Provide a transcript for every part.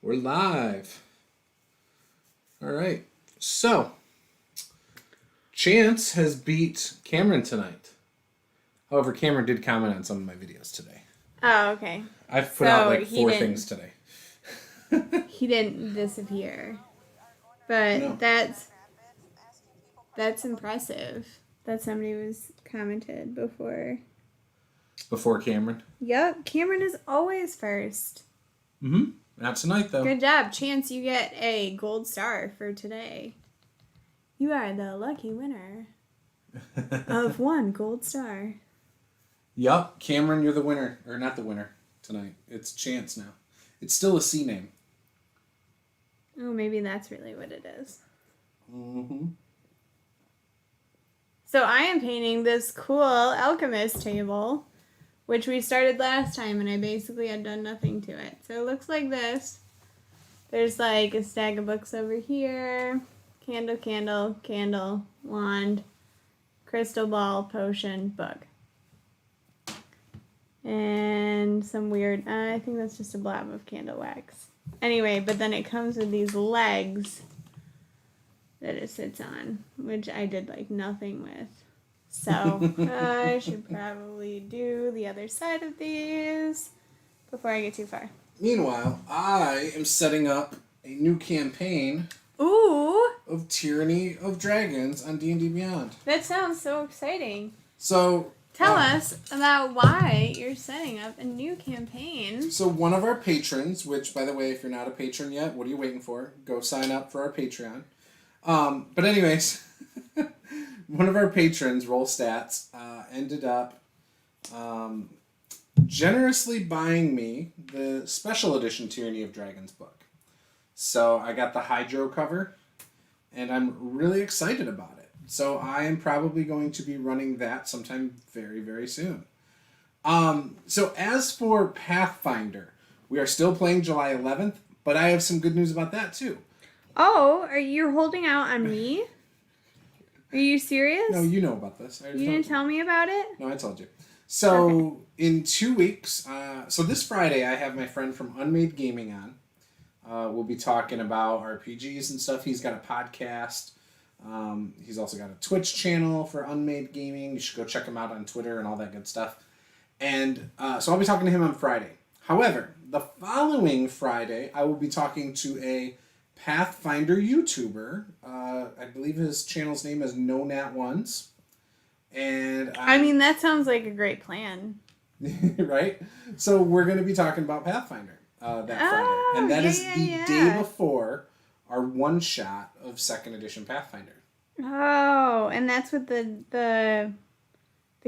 We're live. All right. So, Chance has beat Cameron tonight. However, Cameron did comment on some of my videos today. Oh, okay. I've put out like 4 things today. He didn't disappear. But No. that's impressive that somebody was commented before. Before Cameron? Yep, Cameron is always first. Mm-hmm. Not tonight, though. Good job. Chance, you get a gold star for today. You are the lucky winner of 1 gold star. Yup, Cameron, you're the winner. Or not the winner tonight. It's Chance now. It's still a C name. Oh, maybe that's really what it is. Mm-hmm. So I am painting this cool alchemist table, which we started last time, and I basically had done nothing to it. So it looks like this. There's like a stack of books over here. Candle, candle, candle, wand, crystal ball, potion, book. And some weird, I think that's just a blob of candle wax. Anyway, but then it comes with these legs that it sits on, which I did like nothing with. So I should probably do the other side of these before I get too far. Meanwhile, I am setting up a new campaign of Tyranny of Dragons on D&D Beyond. That sounds so exciting. So tell us about why you're setting up a new campaign. So one of our patrons, which, by the way, if you're not a patron yet, what are you waiting for? Go sign up for our Patreon. But anyways, one of our patrons, Roll Stats, ended up generously buying me the special edition Tyranny of Dragons book. So I got the Hydro cover, and I'm really excited about it. So I am probably going to be running that sometime very, very soon. So as for Pathfinder, we are still playing July 11th, but I have some good news about that too. Oh, are you holding out on me? Are you serious? No, you know about this. You didn't tell me about it? No, I told you. So in 2 weeks, so this Friday I have my friend from Unmade Gaming on. We'll be talking about RPGs and stuff. He's got a podcast. He's also got a Twitch channel for Unmade Gaming. You should go check him out on Twitter and all that good stuff. And so I'll be talking to him on Friday. However, the following Friday, I will be talking to a Pathfinder YouTuber. I believe his channel's name is No Nat Ones. And I mean, that sounds like a great plan. Right? So we're going to be talking about Pathfinder that Friday. And that is the day before our one-shot of 2nd edition Pathfinder. Oh, and that's with the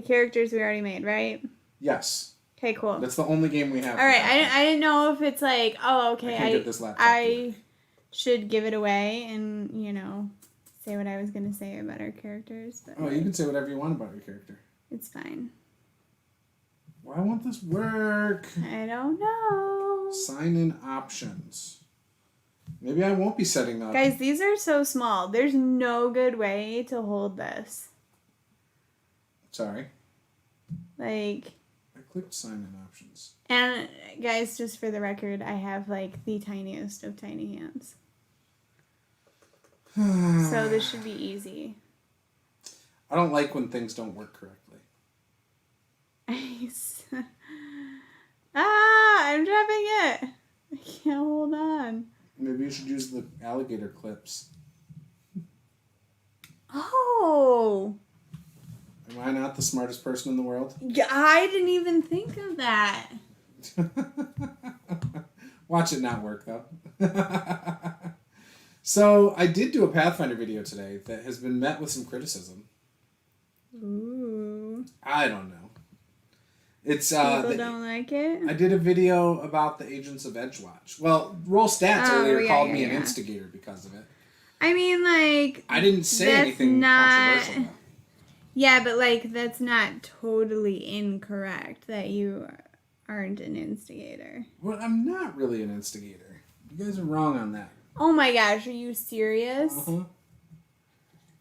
characters we already made, right? Yes. Okay, cool. That's the only game we have. All right, I didn't know if it's like, oh, okay, I should give it away and, say what I was going to say about our characters. But you can say whatever you want about your character. It's fine. Why won't this work? I don't know. Sign in options. Maybe I won't be setting up. Guys, these are so small. There's no good way to hold this. Sorry. I clicked sign in options. And guys, just for the record, I have the tiniest of tiny hands. So this should be easy. I don't like when things don't work correctly. I'm dropping it. I can't hold on. Maybe you should use the alligator clips. Oh. Am I not the smartest person in the world? Yeah, I didn't even think of that. Watch it not work, though. So, I did do a Pathfinder video today that has been met with some criticism. Ooh. I don't know. It's People don't like it? I did a video about the Agents of Edgewatch. Well, Roll Stats earlier called me an instigator because of it. I mean, I didn't say anything controversial. Yeah, but that's not totally incorrect that you aren't an instigator. Well, I'm not really an instigator. You guys are wrong on that. Oh my gosh, are you serious? Uh-huh.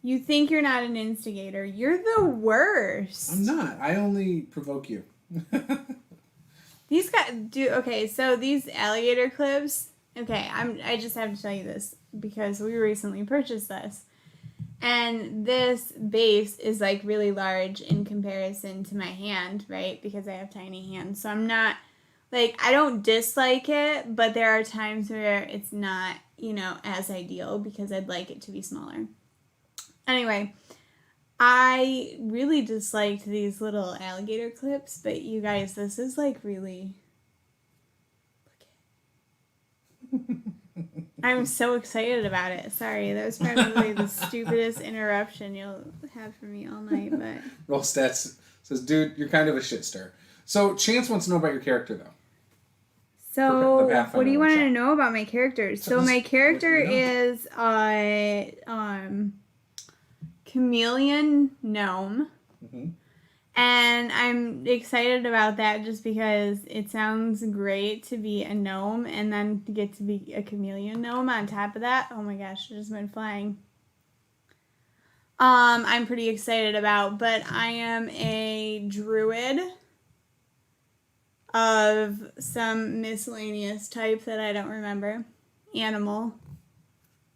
You think you're not an instigator. You're the worst. I'm not. I only provoke you. These guys do... Okay, so these alligator clips Okay, I just have to tell you this because we recently purchased this. And this base is like really large in comparison to my hand, right? Because I have tiny hands. So I'm not, like, I don't dislike it, but there are times where it's not, as ideal because I'd like it to be smaller. Anyway, I really disliked these little alligator clips, but you guys, this is like really... I'm so excited about it. Sorry, that was probably the stupidest interruption you'll have from me all night, but... Roll Stats says, dude, you're kind of a shit stir. So, Chance wants to know about your character, though. So, what do you want to know about my character? So, my character is Chameleon Gnome. Mm-hmm. And I'm excited about that just because it sounds great to be a gnome and then to get to be a chameleon gnome on top of that. Oh my gosh, I just went flying. I'm pretty excited about, but I am a druid of some miscellaneous type that I don't remember. Animal.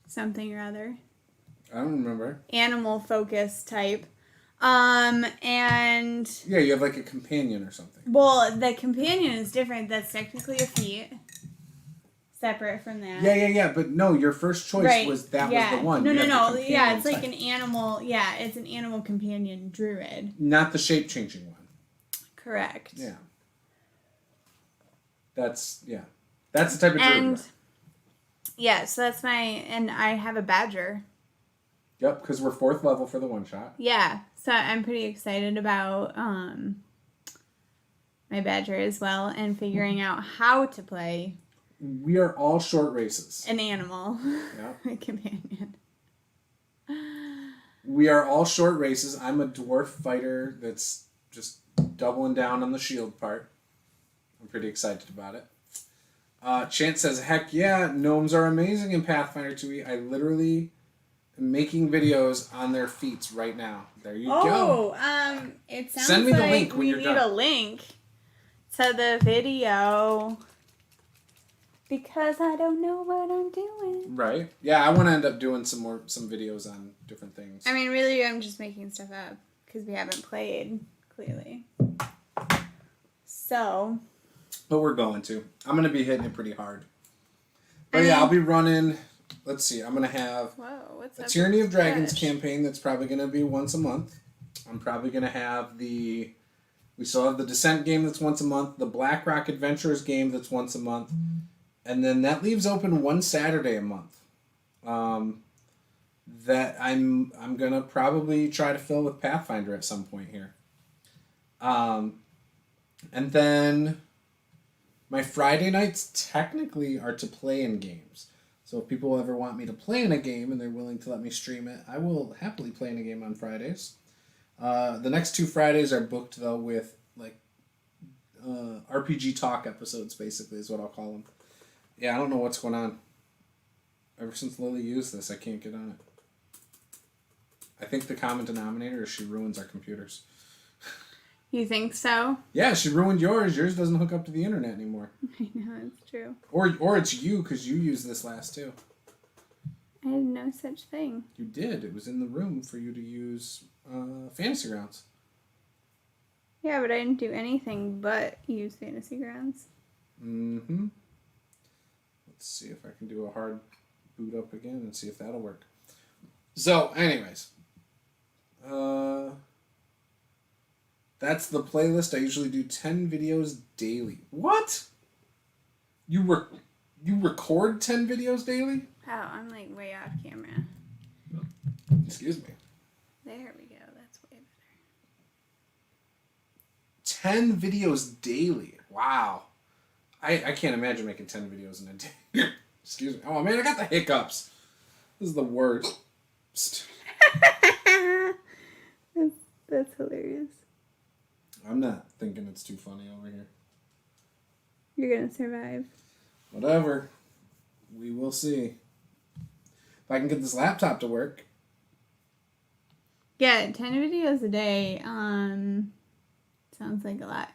Something or other. I don't remember. Animal focused type. And... Yeah, you have like a companion or something. Well, the companion is different. That's technically a feat. Separate from that. Yeah. But no, your first choice was the one. No. Yeah, it's like an animal. Yeah, it's an animal companion druid. Not the shape-changing one. Correct. Yeah. That's the type of druid. Yeah, so that's and I have a badger. Yep, because we're 4th level for the one-shot. Yeah, so I'm pretty excited about my badger as well and figuring out how to play. We are all short races. An animal. Yep. A companion. We are all short races. I'm a dwarf fighter that's just doubling down on the shield part. I'm pretty excited about it. Chance says, heck yeah, gnomes are amazing in Pathfinder 2e. I literally... making videos on their feats right now. There you go. It sounds Send me the link when we you're need done. a link to the video because I don't know what I'm doing. Right. Yeah, I want to end up doing some videos on different things. I mean, really, I'm just making stuff up because we haven't played, clearly. So. But we're going to. I'm going to be hitting it pretty hard. But I'll be running... Let's see, I'm going to have a Tyranny of Dragons campaign that's probably going to be once a month. I'm probably going to have we still have the Descent game that's once a month, the BlackRock Adventurers game that's once a month, and then that leaves open one Saturday a month. That I'm going to probably try to fill with Pathfinder at some point here. And then my Friday nights technically are to play in games. So if people ever want me to play in a game and they're willing to let me stream it, I will happily play in a game on Fridays. The next 2 Fridays are booked, though, with like RPG talk episodes, basically, is what I'll call them. Yeah, I don't know what's going on. Ever since Lily used this, I can't get on it. I think the common denominator is she ruins our computers. You think so? Yeah, she ruined yours. Yours doesn't hook up to the internet anymore. I know, it's true. Or it's you, because you used this last too. I had no such thing. You did. It was in the room for you to use Fantasy Grounds. Yeah, but I didn't do anything but use Fantasy Grounds. Mm-hmm. Let's see if I can do a hard boot up again and see if that'll work. So, anyways. That's the playlist. I usually do 10 videos daily. What? You record 10 videos daily? Oh, I'm like way off camera. Excuse me. There we go. That's way better. 10 videos daily. Wow. I can't imagine making 10 videos in a day. Excuse me. Oh, man, I got the hiccups. This is the worst. That's hilarious. I'm not thinking it's too funny over here. You're going to survive. Whatever. We will see. If I can get this laptop to work. Yeah, 10 videos a day. Sounds like a lot.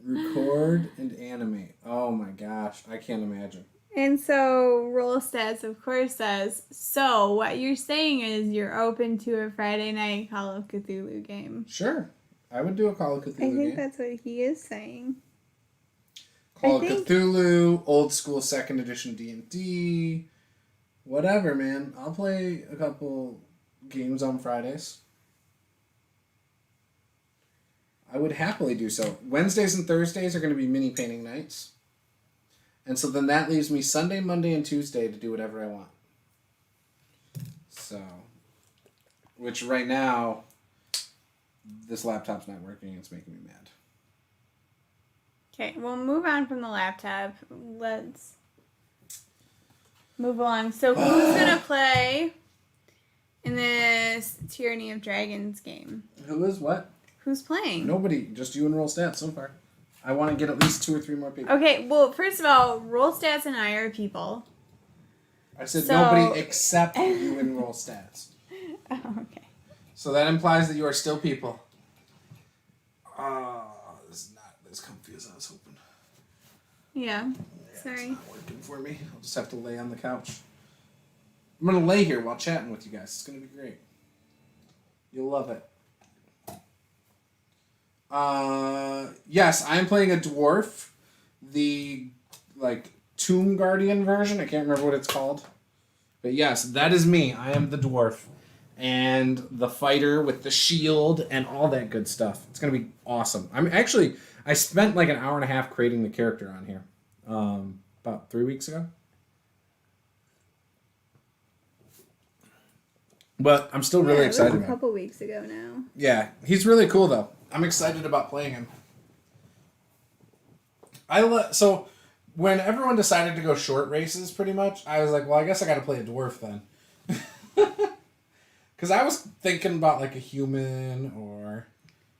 Record and animate. Oh my gosh, I can't imagine. And so Roll Stats, of course, says, so what you're saying is you're open to a Friday night Call of Cthulhu game. Sure. I would do a Call of Cthulhu game. I think that's what he is saying. Call of Cthulhu, old school 2nd edition D&D, whatever, man. I'll play a couple games on Fridays. I would happily do so. Wednesdays and Thursdays are going to be mini painting nights. And so then that leaves me Sunday, Monday, and Tuesday to do whatever I want. So, which right now, this laptop's not working. It's making me mad. Okay, we'll move on from the laptop. Let's move along. So who's going to play in this Tyranny of Dragons game? Who is what? Who's playing? Nobody. Just you and Roll Stats so far. I want to get at least 2 or 3 more people. Okay, well, first of all, Roll Stats and I are people. I said nobody except you and Roll Stats. Oh, okay. So that implies that you are still people. This is not as comfy as I was hoping. Yeah, sorry. It's not working for me. I'll just have to lay on the couch. I'm going to lay here while chatting with you guys. It's going to be great. You'll love it. Yes, I'm playing a dwarf. The, Tomb Guardian version. I can't remember what it's called. But yes, that is me. I am the dwarf. And the fighter with the shield and all that good stuff. It's going to be awesome. I spent an hour and a half creating the character on here. About 3 weeks ago. But I'm still really excited about it. A couple weeks ago now. Yeah, he's really cool though. I'm excited about playing him. So when everyone decided to go short races, pretty much, I was like, well, I guess I got to play a dwarf then. Because I was thinking about a human or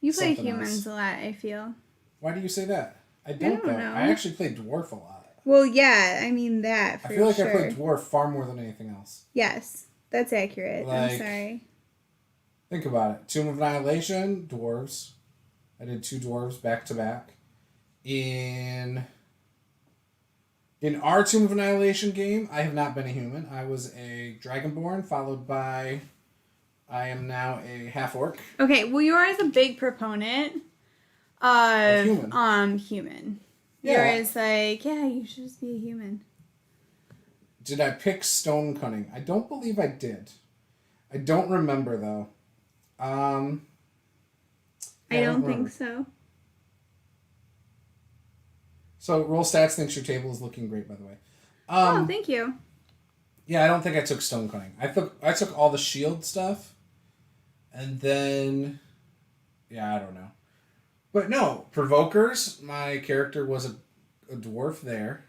you play humans a lot, I feel. Why do you say that? I don't know. I actually play dwarf a lot. Well, yeah, I mean that for sure. I feel like I play dwarf far more than anything else. Yes, that's accurate. I'm sorry. Think about it. Tomb of Annihilation, dwarves. I did 2 dwarves back to back. In our Tomb of Annihilation game, I have not been a human. I was a Dragonborn, followed by... I am now a half-orc. Okay, well, you are a big proponent of human. Yeah. You're you should just be a human. Did I pick stone cunning? I don't believe I did. I don't remember, though. I don't think so. So, Roll Stats thinks your table is looking great, by the way. Thank you. Yeah, I don't think I took stone cunning. I took all the shield stuff, and then, I don't know. But no, provokers. My character was a dwarf there.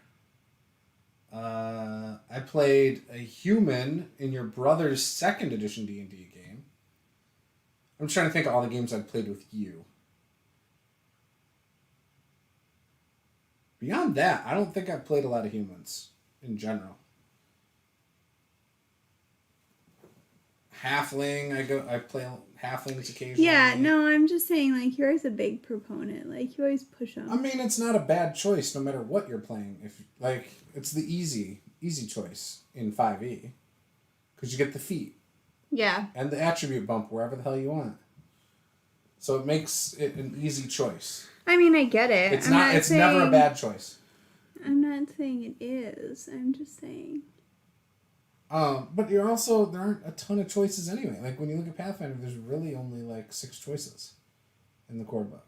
I played a human in your brother's 2nd edition D&D game. I'm trying to think of all the games I've played with you. Beyond that, I don't think I've played a lot of humans in general. Halfling, I play halflings occasionally. Yeah, no, I'm just saying, you're always a big proponent. You always push them. I mean, it's not a bad choice no matter what you're playing. If it's the easy choice in 5e. Because you get the feat. Yeah. And the attribute bump wherever the hell you want. So it makes it an easy choice. I mean, I get it. It's never a bad choice. I'm not saying it is. I'm just saying. But there aren't a ton of choices anyway. When you look at Pathfinder, there's really only 6 choices in the core book.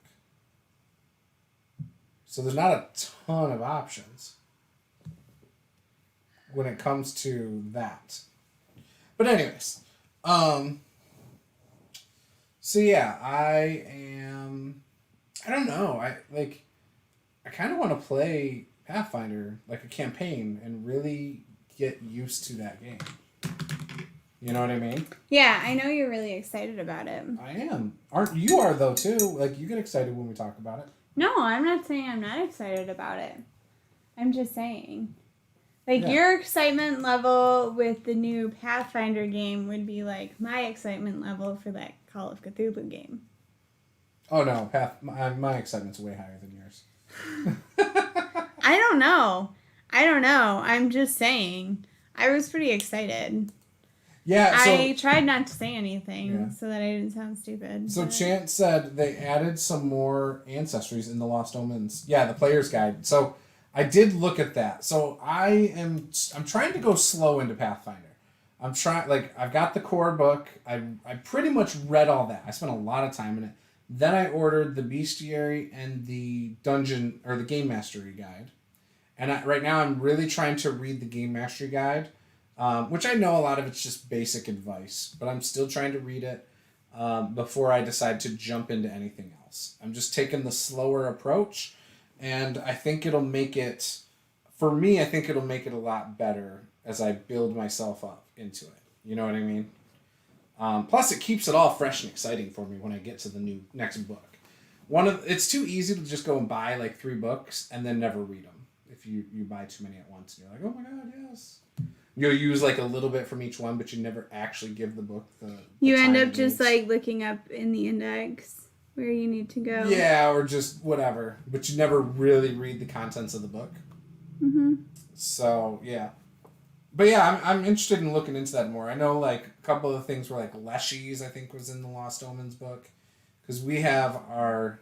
So there's not a ton of options when it comes to that. But anyways, so yeah, I don't know. I kind of want to play Pathfinder, a campaign, and really get used to that game. You know what I mean? Yeah, I know you're really excited about it. I am. Aren't you are though too? You get excited when we talk about it. No, I'm not saying I'm not excited about it. I'm just saying. Your excitement level with the new Pathfinder game would be my excitement level for that Call of Cthulhu game. Oh no, my excitement's way higher than yours. I don't know. I'm just saying. I was pretty excited. Yeah, so... I tried not to say anything so that I didn't sound stupid. So Chance said they added some more ancestries in the Lost Omens. Yeah, the player's guide. So I did look at that. So I'm trying to go slow into Pathfinder. I'm trying, like, I've got the core book. I pretty much read all that. I spent a lot of time in it. Then I ordered the Bestiary and the Dungeon, or the Game Mastery Guide. And right now I'm really trying to read the Game Mastery Guide, which I know a lot of it's just basic advice, but I'm still trying to read it before I decide to jump into anything else. I'm just taking the slower approach, and I think it'll make it, for me, I think it'll make it a lot better as I build myself up into it. You know what I mean? Plus, it keeps it all fresh and exciting for me when I get to the next book. It's too easy to just go and buy like 3 books and then never read them. If you buy too many at once, and you're like, oh my god, yes. You'll use like a little bit from each one, but you never actually give the book the you time end it up just needs. like looking up in the index where you need to go. Yeah, or just whatever. But you never really read the contents of the book. Mm-hmm. So, yeah. But yeah, I'm interested in looking into that more. I know like a couple of things were like Leshies, I think, was in the Lost Omens book. Because we have our,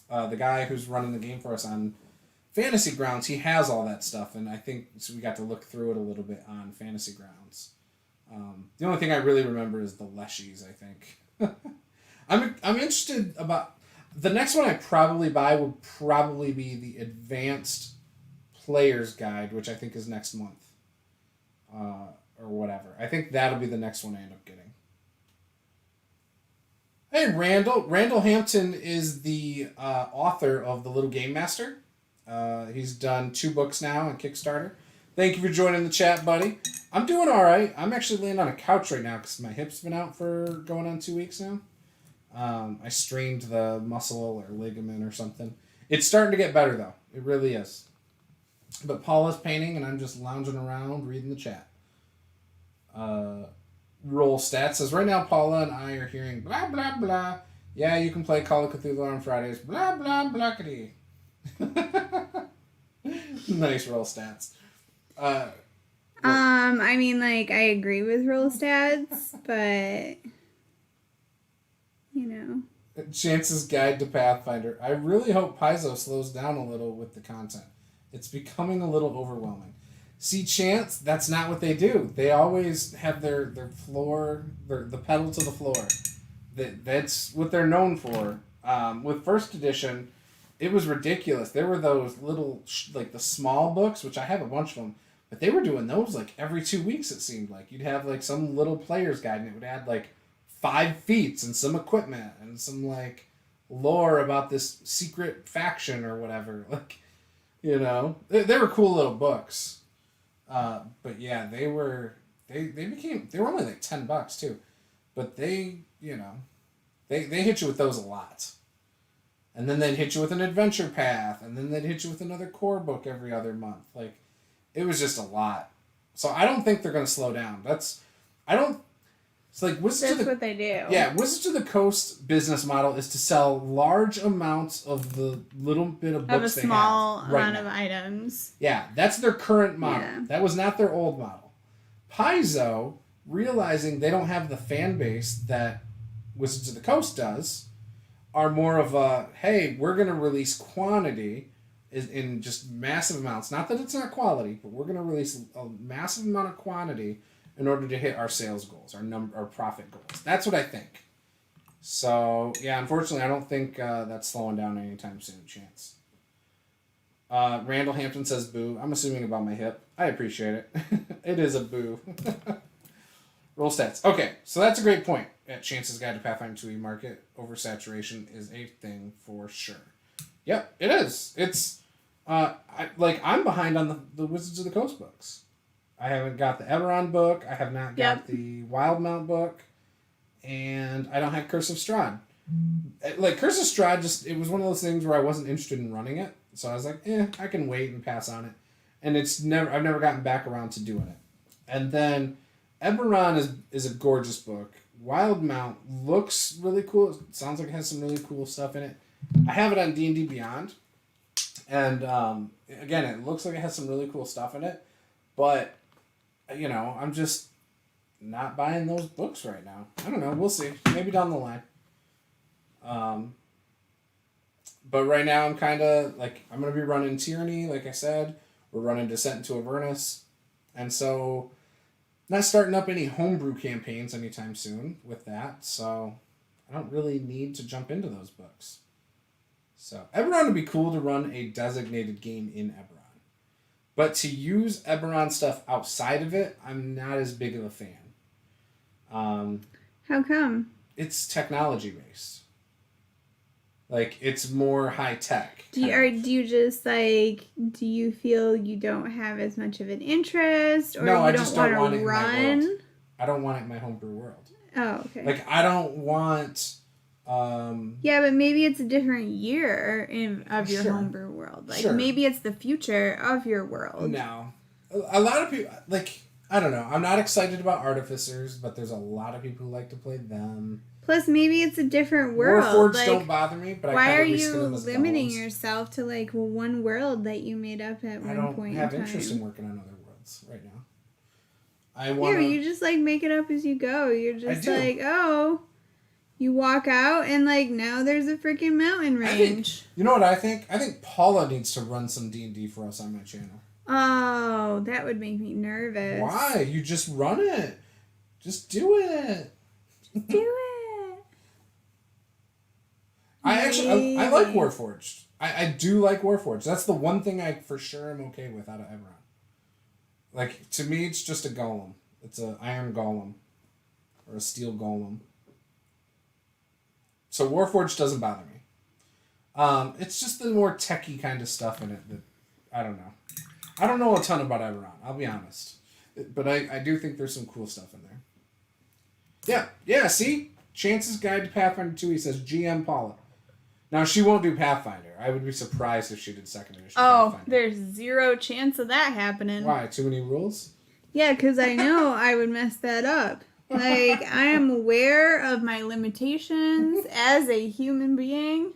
the guy who's running the game for us on Fantasy Grounds, he has all that stuff, and I think so we got to look through it a little bit on Fantasy Grounds. The only thing I really remember is the Leshies, I think. I'm interested about... The next one I probably buy would probably be the Advanced Player's Guide, which I think is next month. Or whatever. I think that'll be the next one I end up getting. Hey, Randall. Randall Hampton is the author of The Little Game Master. He's done 2 books now on Kickstarter. Thank you for joining the chat, buddy. I'm doing all right. I'm actually laying on a couch right now because my hip's been out for going on 2 weeks now. I strained the muscle or ligament or something. It's starting to get better, though. It really is. But Paula's painting, and I'm just lounging around reading the chat. Roll Stats says, right now Paula and I are hearing blah, blah, blah. Yeah, you can play Call of Cthulhu on Fridays. Blah, blah, blackety. Nice Roll Stats. I mean, like, I agree with Roll Stats, but, you know. Chance's Guide to Pathfinder. I really hope Paizo slows down a little with the content. It's becoming a little overwhelming. See, Chance, that's not what they do. They always have their floor, the pedal to the floor. That's what they're known for. With first edition, it was ridiculous. There were those little, like the small books, which I have a bunch of them, but they were doing those like every 2 weeks, it seemed like. You'd have like some little player's guide, and it would add like 5 feats and some equipment and some like lore about this secret faction or whatever. Like, you know, they were cool little books. But yeah, they were only like $10 too, but they hit you with those a lot. And then they'd hit you with an adventure path, and then they'd hit you with another core book every other month. Like, it was just a lot. So I don't think they're going to slow down. It's like That's what they do. Yeah, Wizards of the Coast business model is to sell large amounts of the little bit of books Of a they small have right amount now. of items. Yeah, that's their current model. Yeah. That was not their old model. Paizo, realizing they don't have the fan base that Wizards of the Coast does, are more of a, hey, we're going to release quantity in just massive amounts. Not that it's not quality, but we're going to release a massive amount of quantity in order to hit our sales goals, our profit goals. That's what I think. So, yeah, unfortunately, I don't think that's slowing down anytime soon, Chance. Randall Hampton says boo. I'm assuming about my hip. I appreciate it. It is a boo. Roll Stats. Okay, so that's a great point. At Chance's Guide to Pathfinder 2e market, oversaturation is a thing for sure. Yep, it is. It's, I'm behind on the Wizards of the Coast books. I haven't got the Eberron book. I have not got the Wildmount book. And I don't have Curse of Strahd. Like, Curse of Strahd, it was one of those things where I wasn't interested in running it. So I was like, I can wait and pass on it. And I've never gotten back around to doing it. And then Eberron is a gorgeous book. Wildmount looks really cool. It sounds like it has some really cool stuff in it. I have it on D&D Beyond. And again, it looks like it has some really cool stuff in it, but I'm just not buying those books right now. I don't know. We'll see. Maybe down the line. But right now I'm kind of like, I'm going to be running Tyranny, like I said. We're running Descent into Avernus. And so, not starting up any homebrew campaigns anytime soon with that. So, I don't really need to jump into those books. So, Eberron would be cool to run a designated game in Eberron. But to use Eberron stuff outside of it, I'm not as big of a fan. How come? It's technology based. Like, it's more high tech. Do you just like, do you feel you don't have as much of an interest, or no, you I don't just don't want it run? in my world. I don't want it in my homebrew world. Oh, okay. Like, I don't want. Yeah, but maybe it's a different year of your Sure. homebrew world. Like, Sure. maybe it's the future of your world. No, a lot of people like. I don't know. I'm not excited about Artificers, but there's a lot of people who like to play them. Plus, maybe it's a different world. Warforged like, don't bother me, but why I are kind of you them as limiting dolls. yourself to like one world that you made up at one point in time? I don't have interest in working on other worlds right now. Yeah, you just like make it up as you go. You're just like, oh, you walk out and like now there's a freaking mountain range. You know what I think? I think Paula needs to run some D&D for us on my channel. Oh, that would make me nervous. Why? You just run it. Just do it. Just do it. I like Warforged. I do like Warforged. That's the one thing I for sure am okay with out of Eberron. Like, to me, it's just a golem. It's an iron golem. Or a steel golem. So Warforged doesn't bother me. It's just the more techie kind of stuff in it that, I don't know. I don't know a ton about Eberron, I'll be honest. But I do think there's some cool stuff in there. Yeah, see? Chance's Guide to Pathfinder 2, he says GM Paula. Now, she won't do Pathfinder. I would be surprised if she did 2nd edition Pathfinder. There's zero chance of that happening. Why? Too many rules? Yeah, because I know I would mess that up. Like, I am aware of my limitations as a human being.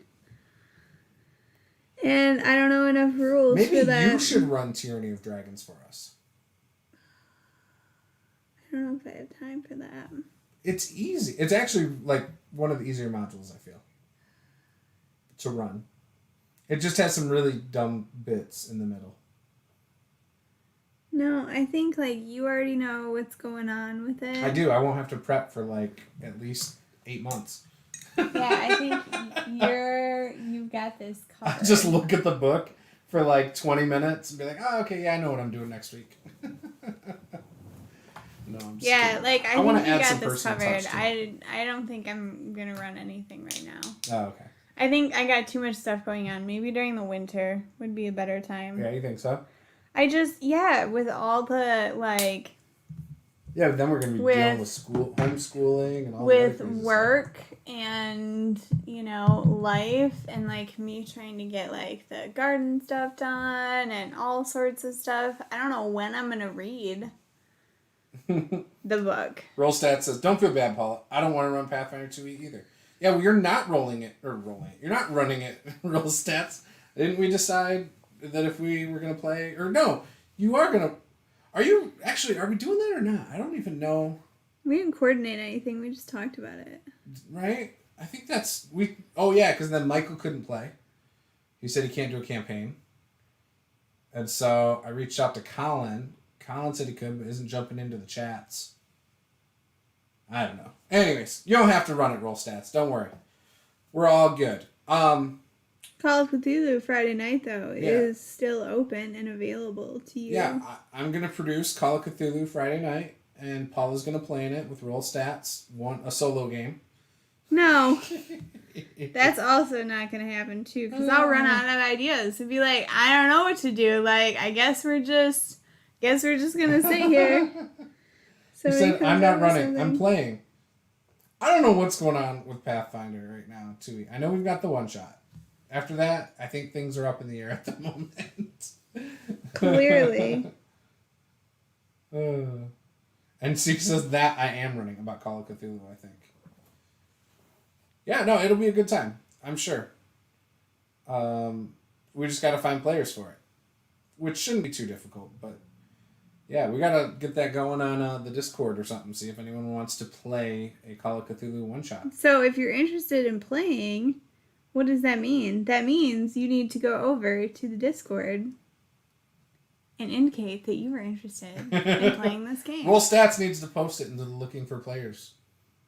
And I don't know enough rules for that. Maybe you should run Tyranny of Dragons for us. I don't know if I have time for that. It's easy. It's actually, like, one of the easier modules, I feel, to run. It just has some really dumb bits in the middle. No, I think, like, you already know what's going on with it. I do. I won't have to prep for, like, at least 8 months. Yeah, I think you've got this covered. I'll just look at the book for, like, 20 minutes and be like, oh, okay, yeah, I know what I'm doing next week. No, I'm just kidding. Like, I wanna think you add got some this personal covered. touch to I don't think I'm going to run anything right now. Oh, okay. I think I got too much stuff going on. Maybe during the winter would be a better time. Yeah, you think so? With all the, like... Yeah, but then we're going to be dealing with homeschooling and all that. With work and, life and, like, me trying to get, like, the garden stuff done and all sorts of stuff. I don't know when I'm going to read the book. Rollstat says, don't feel bad, Paula. I don't want to run Pathfinder 2E either. Yeah, well, you're not rolling it. You're not running it, Rollstats. Didn't we decide that if we were going to play... Or no, you are going to... Are we doing that or not? I don't even know. We didn't coordinate anything. We just talked about it. Right? I think that's... Oh, yeah, because then Michael couldn't play. He said he can't do a campaign. And so I reached out to Colin. Colin said he could, but isn't jumping into the chats. I don't know. Anyways, you don't have to run it, Rollstats. Don't worry. We're all good. Call of Cthulhu Friday night, though, is still open and available to you. Yeah, I'm going to produce Call of Cthulhu Friday night, and Paula's going to play in it with Rollstats, a solo game. No. That's also not going to happen, too, because I'll run out of ideas and be like, I don't know what to do. Like, I guess we're just going to sit here. He said, I'm not running. I'm playing. I don't know what's going on with Pathfinder right now, too. I know we've got the one-shot. After that, I think things are up in the air at the moment. Clearly. And Steve says that I am running about Call of Cthulhu, I think. Yeah, no, it'll be a good time. I'm sure. we just got to find players for it, which shouldn't be too difficult. But yeah, we got to get that going on the Discord or something. See if anyone wants to play a Call of Cthulhu one-shot. So if you're interested in playing, what does that mean? That means you need to go over to the Discord and indicate that you are interested in playing this game. Roll Stats needs to post it into the looking for players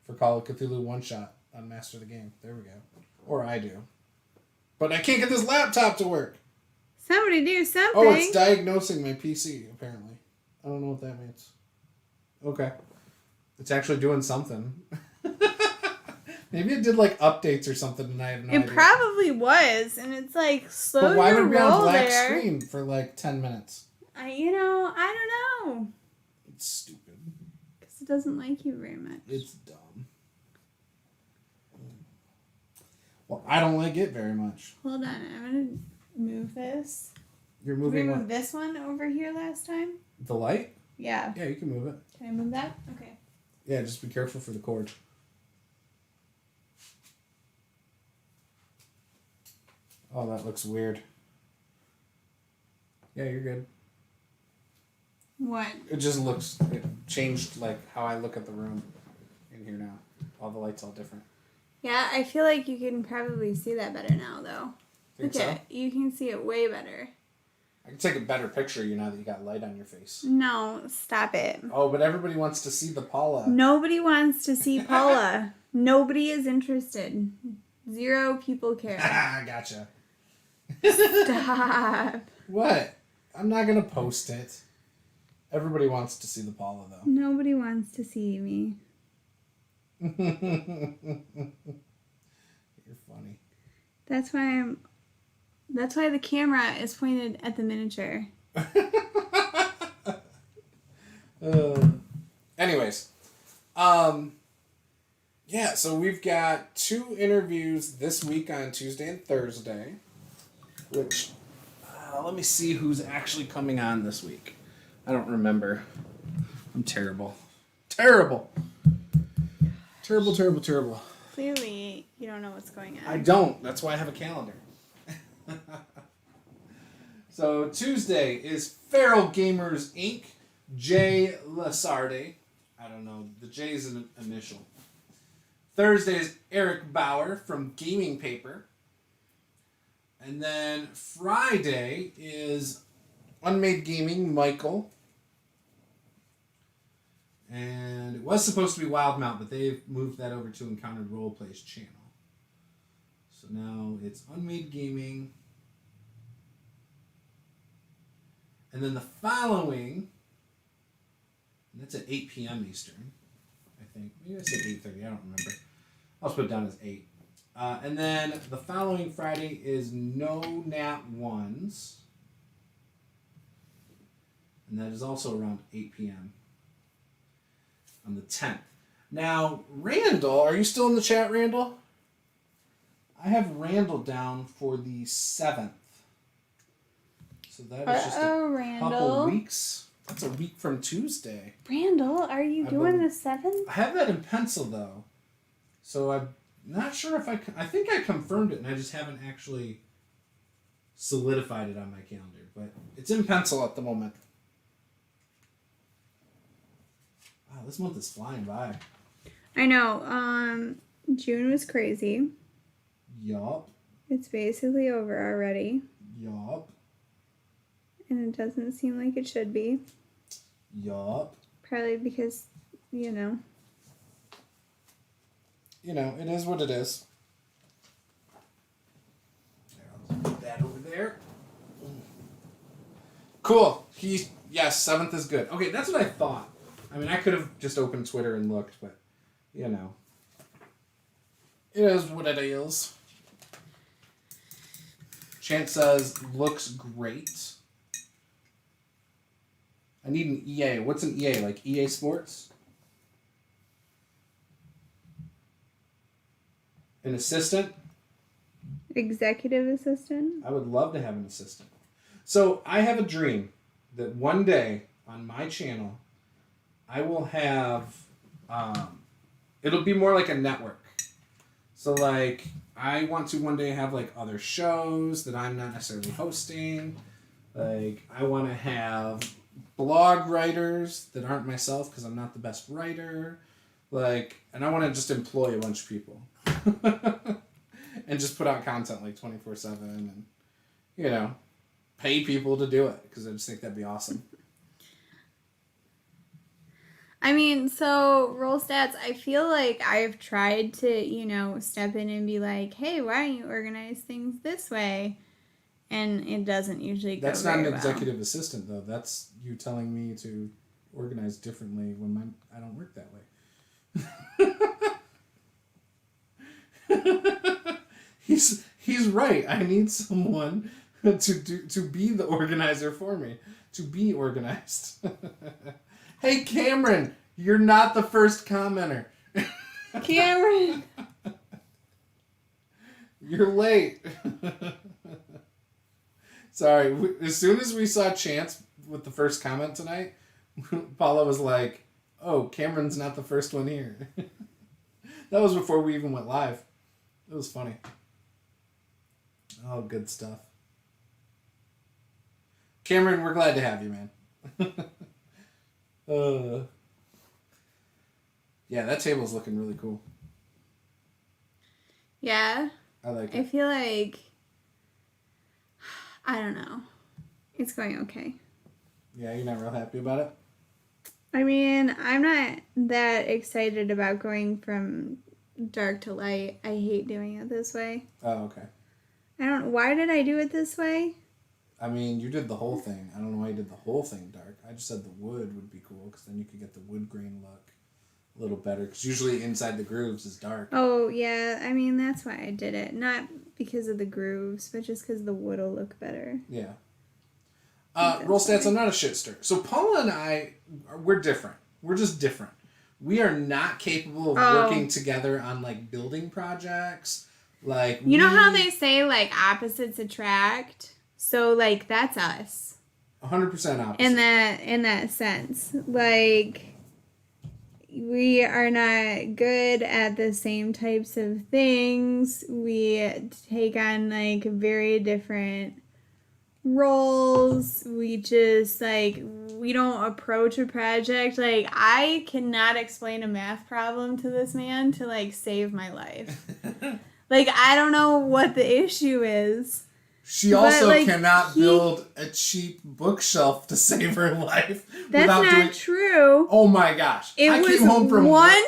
for Call of Cthulhu one-shot on Master the Game. There we go. Or I do. But I can't get this laptop to work. Somebody do something. Oh, it's diagnosing my PC, apparently. I don't know what that means. Okay. It's actually doing something. Maybe it did like updates or something and I have no idea. It probably was, and it's like slow But why your would it be on roll black there. screen for like 10 minutes? I don't know. It's stupid. Because it doesn't like you very much. It's dumb. Well, I don't like it very much. Hold on, I'm going to move this. You're Did moving we what? move this one over here last time? The light? Yeah. Yeah, you can move it. Can I move that? Okay. Yeah, just be careful for the cord. Oh, that looks weird. Yeah, you're good. What? It just looks... It changed, like, how I look at the room in here now. All the lights all different. Yeah, I feel like you can probably see that better now, though. Think Look so? at it. You can see it way better. I can take a better picture of you now that you got light on your face. No, stop it. Oh, but everybody wants to see the Paula. Nobody wants to see Paula. Nobody is interested. 0 people care. Gotcha. Stop. What? I'm not going to post it. Everybody wants to see the Paula, though. Nobody wants to see me. You're funny. That's why the camera is pointed at the miniature. Anyways, yeah, so we've got 2 interviews this week on Tuesday and Thursday, which, let me see who's actually coming on this week. I don't remember. I'm terrible. Terrible. Terrible. Clearly, you don't know what's going on. I don't. That's why I have a calendar. So Tuesday is Feral Gamers Inc. Jay Lasarde. I don't know. The J is an initial. Thursday is Eric Bauer from Gaming Paper. And then Friday is Unmade Gaming Michael. And it was supposed to be Wildmount, but they've moved that over to Encountered Roleplay's channel. So now it's Unmade Gaming. And then the following, and that's at 8 p.m. Eastern, I think. Maybe I said 8:30, I don't remember. I'll just put it down as 8. And then the following Friday is No Nat Ones. And that is also around 8 p.m. on the 10th. Now, Randall, are you still in the chat, Randall? I have Randall down for the 7th. So that is just a couple weeks. That's a week from Tuesday. Randall, are you doing the 7th? I have that in pencil, though. So I'm not sure if I think I confirmed it, and I just haven't actually solidified it on my calendar. But it's in pencil at the moment. Wow, this month is flying by. I know. June was crazy. Yup. It's basically over already. Yup. And it doesn't seem like it should be. Yup. Probably because, you know. You know, it is what it is. There, I'll put that over there. Cool. Yes, 7th is good. Okay, that's what I thought. I mean, I could have just opened Twitter and looked, but, you know. It is what it is. Chance says, looks great. I need an EA. What's an EA? Like EA Sports? An assistant? Executive assistant? I would love to have an assistant. So I have a dream that one day on my channel, I will have, it'll be more like a network. So like, I want to one day have like other shows that I'm not necessarily hosting. Like I want to have blog writers that aren't myself because I'm not the best writer. Like, and I want to just employ a bunch of people and just put out content like 24/7 and, you know, pay people to do it because I just think that'd be awesome. I mean, so roll stats, I feel like I've tried to, you know, step in and be like, hey, why don't you organize things this way? And it doesn't usually go That's not an very executive assistant, though. That's you telling me to organize differently when I don't work that way. He's right. I need someone to be the organizer for me. To be organized. Hey, Cameron, you're not the first commenter. Cameron! You're late. Sorry. As soon as we saw Chance with the first comment tonight, Paula was like, oh, Cameron's not the first one here. That was before we even went live. It was funny. Oh, good stuff. Cameron, we're glad to have you, man. Yeah, that table's looking really cool. Yeah. I like it. I feel like, I don't know. It's going okay. Yeah, you're not real happy about it? I mean, I'm not that excited about going from dark to light. I hate doing it this way. Oh, okay. Why did I do it this way? I mean, you did the whole thing. I don't know why you did the whole thing dark. I just said the wood would be cool because then you could get the wood grain look a little better. Because usually inside the grooves is dark. Oh, yeah. I mean, that's why I did it. Not because of the grooves, but just because the wood will look better. Yeah. Roll stats, I'm not a shitster. So Paula and I, we're different. We're just different. We are not capable of working together on, like, building projects. Like, you know how they say, like, opposites attract? So, like, that's us. 100% opposite. In that sense. Like, we are not good at the same types of things. We take on, like, very different roles. We just, like, we don't approach a project. Like, I cannot explain a math problem to this man to, like, save my life. Like, I don't know what the issue is. She also cannot build a cheap bookshelf to save her life. That's not true. Oh my gosh. I came home from one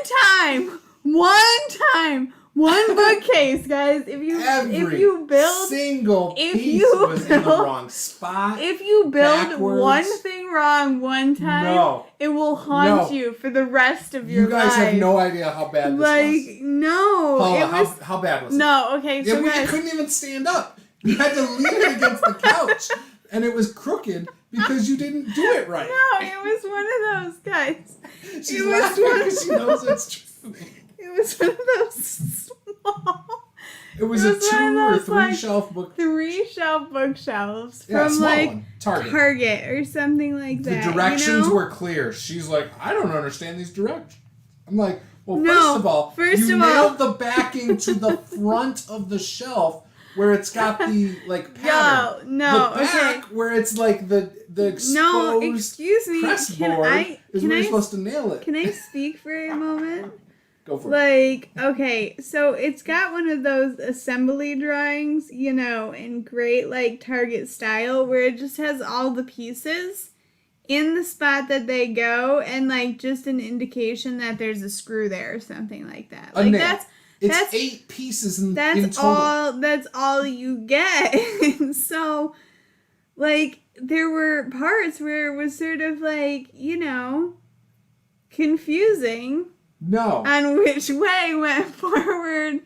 bookcase, guys. If you build single piece was in the wrong spot. If you build one thing wrong one time, it will haunt you for the rest of your life. You guys have no idea how bad this was. Like, no. Paula, how bad was it? No, okay, so I couldn't even stand up. You had to lean it against the couch, and it was crooked because you didn't do it right. No, it was one of those guys. She's laughing because she knows it's true. It was one of those small. It was a 2 or 3 shelf book. 3 shelf bookshelves from like one. Target or something like that. The directions were clear. She's like, I don't understand these directions. I'm like, well, first of all, nailed the backing to the front of the shelf. Where it's got the, like, pattern. No, the back, where it's, like, the exposed no, excuse me. Pressboard is where you're supposed to nail it. Can I speak for a moment? Go for it. Like, okay, so it's got one of those assembly drawings, you know, in great, like, Target style, where it just has all the pieces in the spot that they go, and, like, just an indication that there's a screw there or something like that. Like, that's 8 pieces in total. That's all you get. So, like, there were parts where it was sort of like, you know, confusing. No. On which way went forward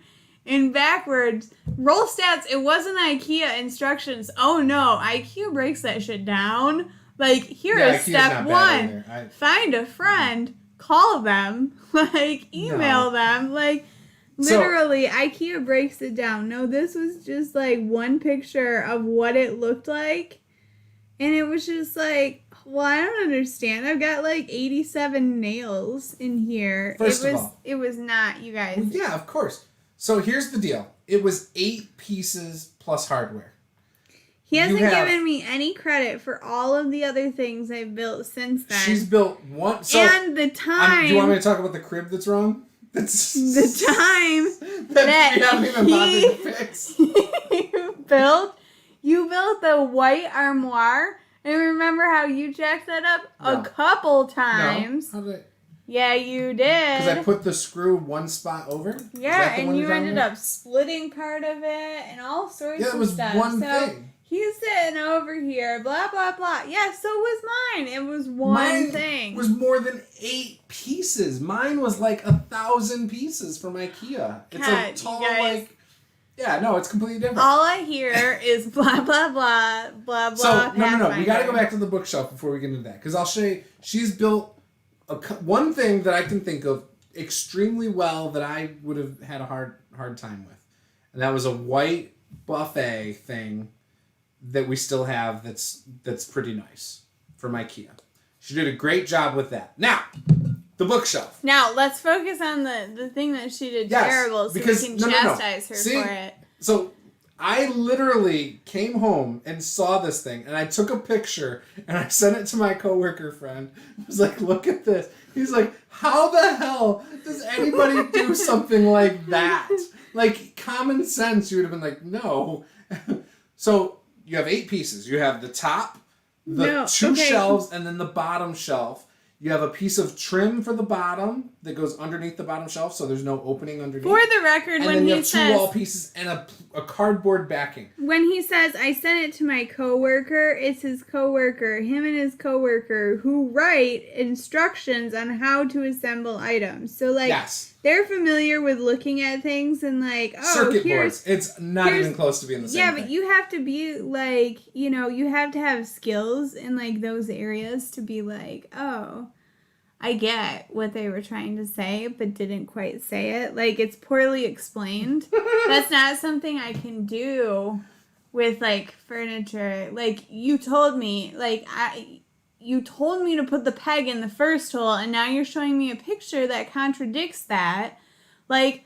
and backwards. Roll stats, it wasn't IKEA instructions. Oh no, IKEA breaks that shit down. Like, here is step 1. Find a friend, call them, like, email them, like... Literally, IKEA breaks it down. No, this was just, like, one picture of what it looked like. And it was just like, well, I don't understand. I've got, like, 87 nails in here. First of all. It was not, you guys. Well, yeah, of course. So here's the deal. it was 8 pieces plus hardware. He hasn't given me any credit for all of the other things I've built since then. She's built one. So and the time. Do you want me to talk about the crib that's wrong? That's the time that we haven't even bothered to fix. You built the white armoire. And remember how you jacked that up a couple times? No. How did I? Yeah, you did. Because I put the screw one spot over? Yeah, and you ended up splitting part of it and all sorts of stuff. Yeah, it was one thing. He's sitting over here, blah, blah, blah. Yeah, so was mine. It was one thing. Mine was more than 8 pieces. Mine was like 1,000 pieces from IKEA. It's a tall, like... Yeah, no, it's completely different. All I hear is blah, blah, blah, blah, blah. So, no. We got to go back to the bookshelf before we get into that. Because I'll show you, she's built one thing that I can think of extremely well that I would have had a hard time with. And that was a white buffet thing that we still have that's pretty nice from IKEA. She did a great job with that. Now, the bookshelf. Now, let's focus on the thing that she did terrible so we can chastise her for it. So, I literally came home and saw this thing, and I took a picture, and I sent it to my coworker friend. I was like, look at this. He's like, how the hell does anybody do something like that? Like, common sense, you would have been like, no. So, you have 8 pieces. You have the top, the 2 shelves, and then the bottom shelf. You have a piece of trim for the bottom that goes underneath the bottom shelf, so there's no opening underneath. For the record, when he says... And then you have 2 wall pieces and a cardboard backing. When he says, I sent it to my coworker, it's his coworker, him and his coworker, who write instructions on how to assemble items. So, like, they're familiar with looking at things and, like, circuit boards. It's not even close to being the same thing. Yeah, but you have to be, like, you know, you have to have skills in, like, those areas to be like, oh... I get what they were trying to say, but didn't quite say it. Like, it's poorly explained. That's not something I can do with, like, furniture. Like, you told me, you told me to put the peg in the first hole, and now you're showing me a picture that contradicts that. Like,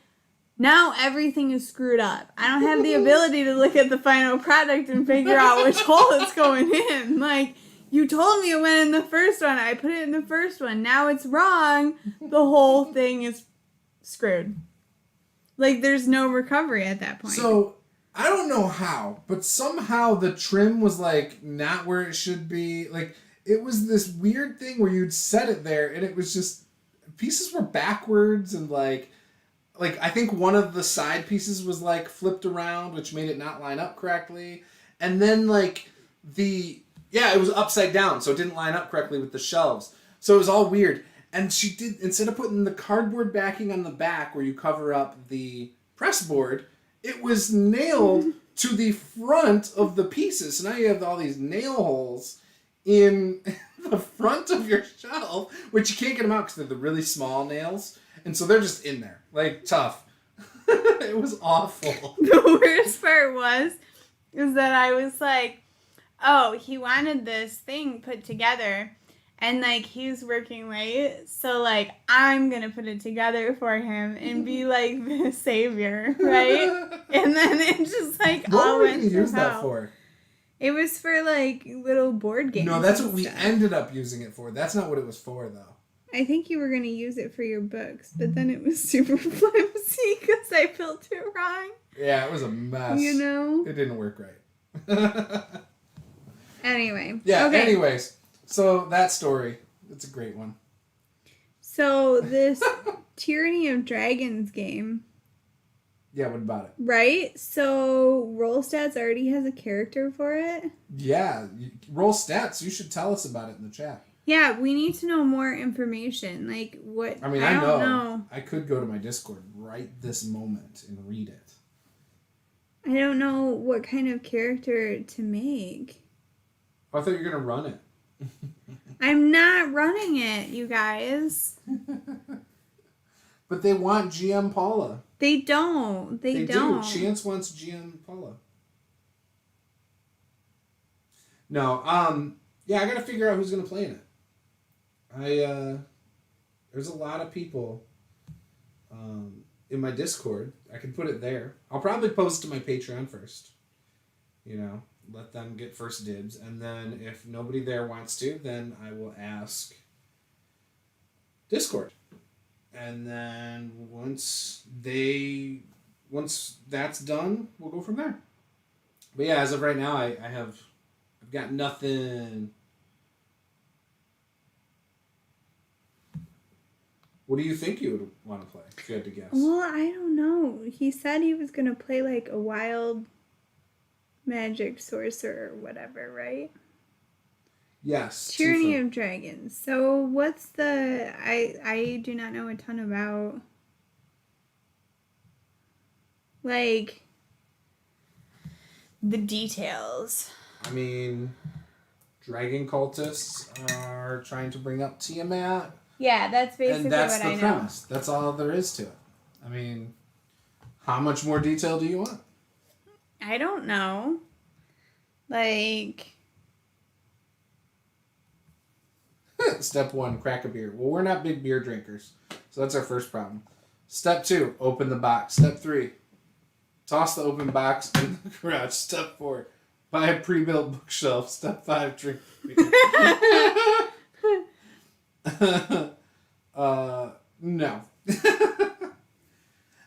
now everything is screwed up. I don't have the ability to look at the final product and figure out which hole it's going in. Like... You told me it went in the first one. I put it in the first one. Now it's wrong. The whole thing is screwed. Like, there's no recovery at that point. So, I don't know how, but somehow the trim was, like, not where it should be. Like, it was this weird thing where you'd set it there, and it was just... Pieces were backwards, and, like, I think one of the side pieces was, like, flipped around, which made it not line up correctly. And then, like, Yeah, it was upside down, so it didn't line up correctly with the shelves. So it was all weird. And she did, instead of putting the cardboard backing on the back where you cover up the press board, it was nailed to the front of the pieces. So now you have all these nail holes in the front of your shelf, which you can't get them out because they're the really small nails. And so they're just in there, like, tough. It was awful. The worst part is that I was like, oh, he wanted this thing put together, and, like, he's working late, so, like, I'm gonna put it together for him and be, like, the savior, right? And then it just, like, all went to hell. What did you use that for? It was for, like, little board games. No, that's what we ended up using it for. That's not what it was for, though. I think you were gonna use it for your books, but then it was super flimsy because I built it wrong. Yeah, it was a mess. You know? It didn't work right. Anyway. Yeah, okay. Anyways. So, that story. It's a great one. So, this Tyranny of Dragons game. Yeah, what about it? Right? So, Roll Stats already has a character for it? Yeah. Roll Stats, you should tell us about it in the chat. Yeah, we need to know more information. Like, what... I mean, I don't know. I could go to my Discord right this moment and read it. I don't know what kind of character to make. I thought you were going to run it. I'm not running it, you guys. But they want GM Paula. They don't. They don't. Do. Chance wants GM Paula. No, yeah, I got to figure out who's going to play in it. There's a lot of people in my Discord. I can put it there. I'll probably post to my Patreon first. Let them get first dibs. And then if nobody there wants to, then I will ask Discord. And then once that's done, we'll go from there. But yeah, as of right now, I've got nothing. What do you think you would want to play, if you had to guess? Well, I don't know. He said he was going to play like a wild magic sorcerer or whatever, right? Yes. Tyranny of Dragons. So what's the... I do not know a ton about... like... the details. I mean, dragon cultists are trying to bring up Tiamat. Yeah, that's basically and that's what the I know. premise. That's all there is to it. I mean, how much more detail do you want? I don't know. Like... Step 1, crack a beer. Well, we're not big beer drinkers, so that's our first problem. Step 2, open the box. Step 3, toss the open box in the garage. Step 4, buy a pre-built bookshelf. Step 5, drink beer. No.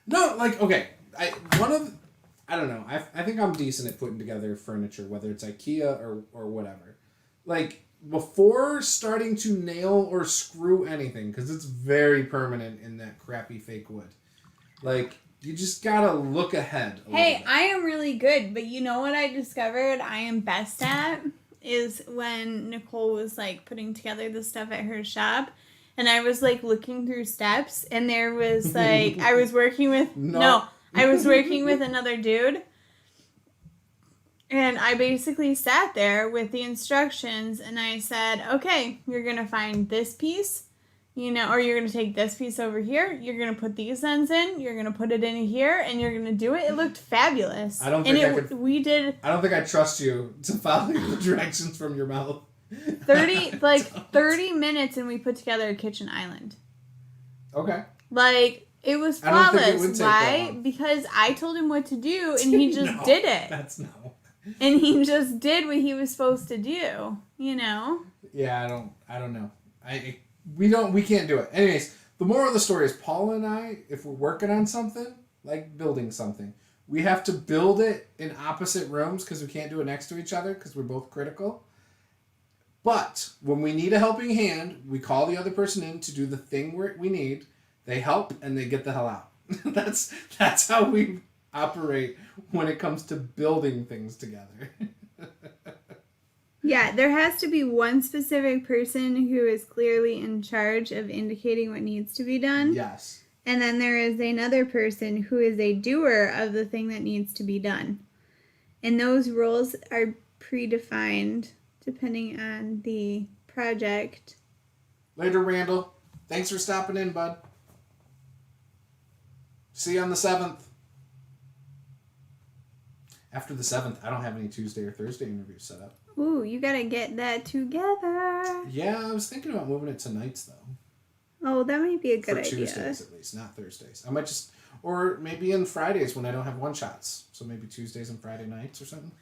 No, like, okay. I don't know. I think I'm decent at putting together furniture, whether it's IKEA or whatever. Like, before starting to nail or screw anything, because it's very permanent in that crappy fake wood. Like, you just gotta look ahead. Hey, I am really good, but you know what I discovered I am best at? Is when Nicole was, like, putting together the stuff at her shop, and I was, like, looking through steps, and there was, like, I was working with... I was working with another dude, and I basically sat there with the instructions, and I said, okay, you're going to find this piece, or you're going to take this piece over here, you're going to put these ends in, you're going to put it in here, and you're going to do it. It looked fabulous. I don't think I don't think I trust you to follow the directions from your mouth. 30 minutes, and we put together a kitchen island. Okay. Like, it was flawless. Why? Because I told him what to do, and he just did it. That's no. And he just did what he was supposed to do, Yeah, I don't know. We can't do it. Anyways, the moral of the story is Paula and I, if we're working on something, like building something, we have to build it in opposite rooms because we can't do it next to each other because we're both critical. But when we need a helping hand, we call the other person in to do the thing we need. They help and they get the hell out. That's how we operate when it comes to building things together. Yeah, there has to be one specific person who is clearly in charge of indicating what needs to be done. Yes. And then there is another person who is a doer of the thing that needs to be done. And those roles are predefined depending on the project. Later, Randall. Thanks for stopping in, bud. See you on the 7th. After the 7th, I don't have any Tuesday or Thursday interviews set up. Ooh, you gotta get that together. Yeah, I was thinking about moving it to nights, though. Oh, that might be a good idea. For Tuesdays, at least, not Thursdays. I might just... Or maybe in Fridays when I don't have one-shots. So maybe Tuesdays and Friday nights or something.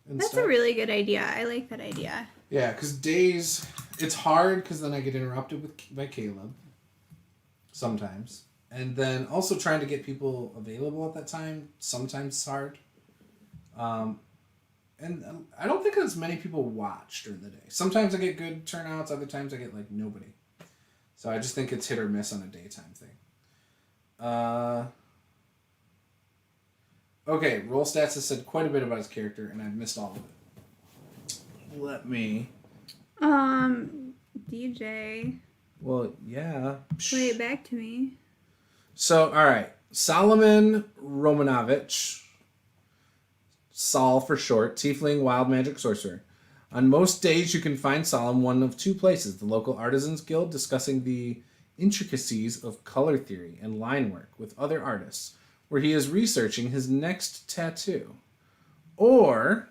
That's a really good idea. I like that idea. Yeah, because days... It's hard because then I get interrupted by Caleb. Sometimes. And then also trying to get people available at that time. Sometimes it's hard. And I don't think as many people watch during the day. Sometimes I get good turnouts. Other times I get, like, nobody. So I just think it's hit or miss on a daytime thing. Okay, Roll Stats has said quite a bit about his character, and I've missed all of it. Let me... DJ. Well, yeah. Play it back to me. So, alright. Solomon Romanovich... Sol for short, tiefling, wild magic sorcerer. On most days, you can find Sol in one of two places: the local Artisans Guild, discussing the intricacies of color theory and line work with other artists, where he is researching his next tattoo. Or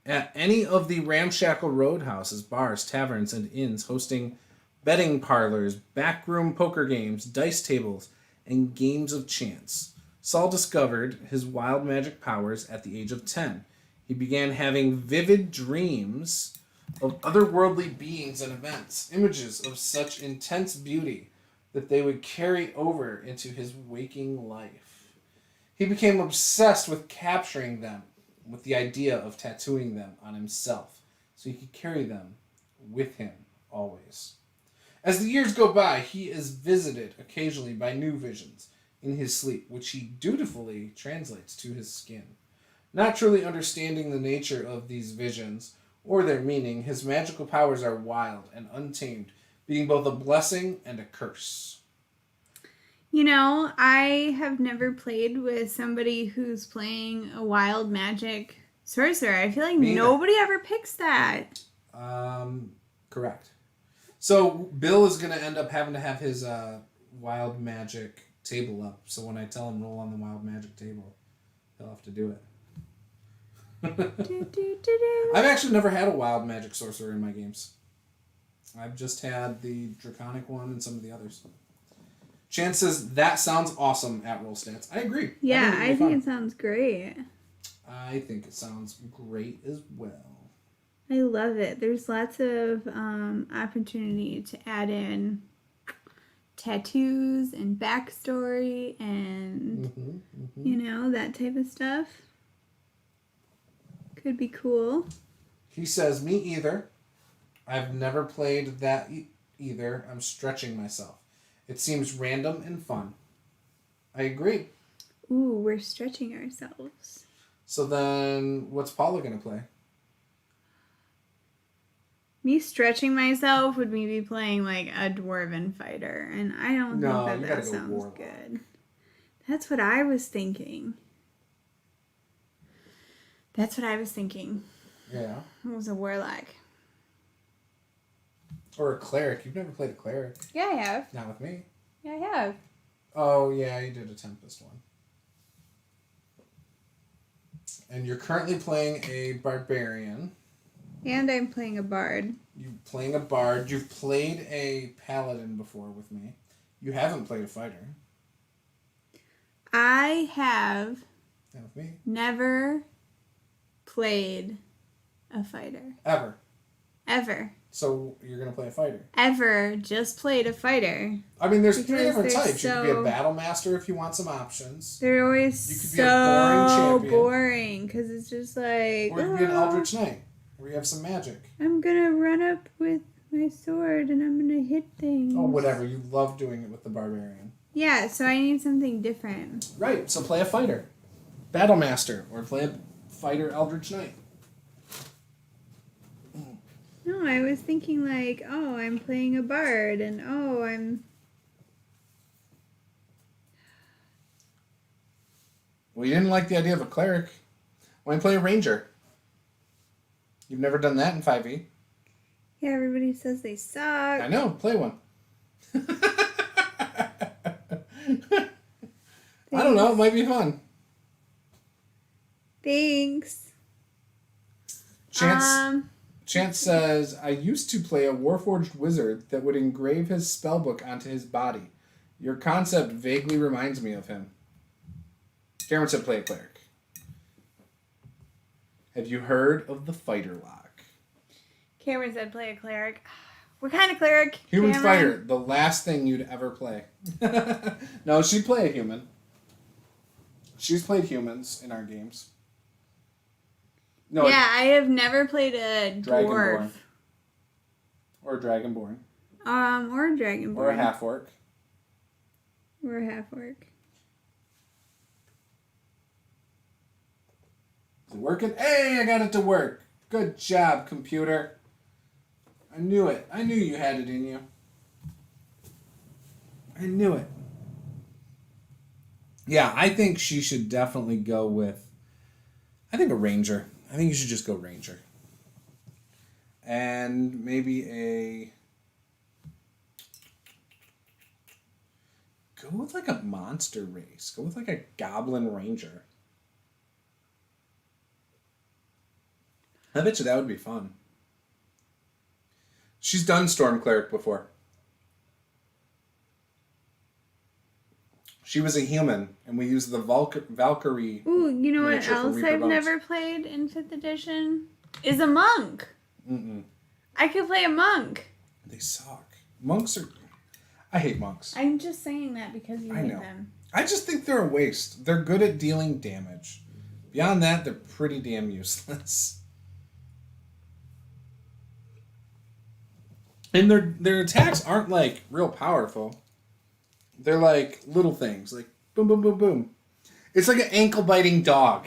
at any of the ramshackle roadhouses, bars, taverns, and inns hosting betting parlors, backroom poker games, dice tables, and games of chance. Saul discovered his wild magic powers at the age of 10. He began having vivid dreams of otherworldly beings and events, images of such intense beauty that they would carry over into his waking life. He became obsessed with capturing them, with the idea of tattooing them on himself, so he could carry them with him always. As the years go by, he is visited occasionally by new visions in his sleep, which he dutifully translates to his skin. Not truly understanding the nature of these visions or their meaning, his magical powers are wild and untamed, being both a blessing and a curse. You know, I have never played with somebody who's playing a wild magic sorcerer. I feel like nobody ever picks that. Correct. So Bill is going to end up having to have his wild magic table up. So when I tell him roll on the wild magic table, he'll have to do it. I've actually never had a wild magic sorcerer in my games. I've just had the draconic one and some of the others. Chance says, that sounds awesome at Roll Stats. I agree. Yeah, I think it sounds great. I think it sounds great as well. I love it. There's lots of opportunity to add in tattoos and backstory and, you know, that type of stuff. Could be cool. He says, me either. I've never played that either. I'm stretching myself. It seems random and fun. I agree. Ooh, we're stretching ourselves. So then, what's Paula going to play? Me stretching myself would be playing like a dwarven fighter, and I don't think that sounds good. That's what I was thinking. Yeah. It was a warlock. Or a cleric. You've never played a cleric. Yeah, I have. Not with me. Yeah, I have. Oh, yeah, you did a Tempest one. And you're currently playing a barbarian. And I'm playing a bard. You're playing a bard. You've played a paladin before with me. You haven't played a fighter. I have Not with me. never played a fighter. Ever. So you're going to play a fighter. Ever just played a fighter. I mean, there's three different they're types. You could be a battle master if you want some options. They're always You could be a boring champion. boring because it's just like. Or you could be an Eldritch Knight, where you have some magic. I'm gonna run up with my sword and I'm gonna hit things. Oh, whatever. You love doing it with the barbarian. Yeah, so I need something different. Right. So play a fighter, battle master, or play a fighter Eldritch Knight. No, I was thinking like, oh, I'm playing a bard, and oh, I'm. Well, you didn't like the idea of a cleric. Why don't you play a ranger? You've never done that in 5e. Yeah, everybody says they suck. I know. Play one. I don't know. It might be fun. Thanks. Chance says, I used to play a Warforged wizard that would engrave his spellbook onto his body. Your concept vaguely reminds me of him. Cameron said play a cleric. Have you heard of the fighter lock? Cameron said play a cleric. What kind of cleric? Human Cameron? fighter. The last thing you'd ever play. No, she'd play a human. She's played humans in our games. No, yeah, I have never played a dwarf. Or a dragonborn. Or a dragonborn. Or a half-orc. Or a half-orc. Is it working? Hey, I got it to work. Good job, computer. I knew it. I knew you had it in you. I knew it. Yeah, I think she should definitely go with, I think a ranger. I think you should just go ranger. And maybe go with like a monster race. Go with like a goblin ranger. I bet you that would be fun. She's done Storm Cleric before. She was a human, and we used the Valkyrie. Ooh, you know what miniature for else Reaper I've Bones. never played in 5th edition? Is a monk. Mm-mm. I could play a monk. They suck. Monks are... I hate monks. I'm just saying that because you I hate know. them. I just think they're a waste. They're good at dealing damage. Beyond that, they're pretty damn useless. And their attacks aren't like real powerful. They're like little things, like boom, boom, boom, boom. It's like an ankle-biting dog.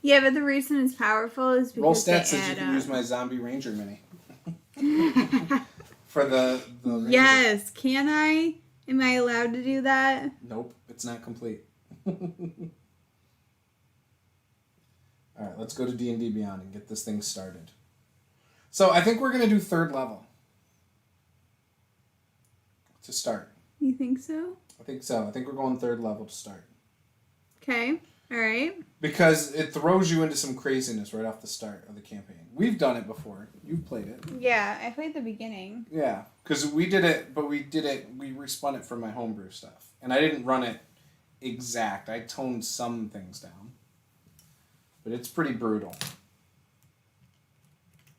Yeah, but the reason it's powerful is because Roll Stats they says you add can up. use my Zombie Ranger mini. For the Ranger. Yes, can I? Am I allowed to do that? Nope, it's not complete. Alright, let's go to D&D Beyond and get this thing started. So I think we're going to do 3rd level. To start. You think so? I think so. I think we're going 3rd level to start. Okay. All right. Because it throws you into some craziness right off the start of the campaign. We've done it before. You've played it. Yeah, I played the beginning. Yeah, because we did it, but we respun it from my homebrew stuff. And I didn't run it exact. I toned some things down. But it's pretty brutal.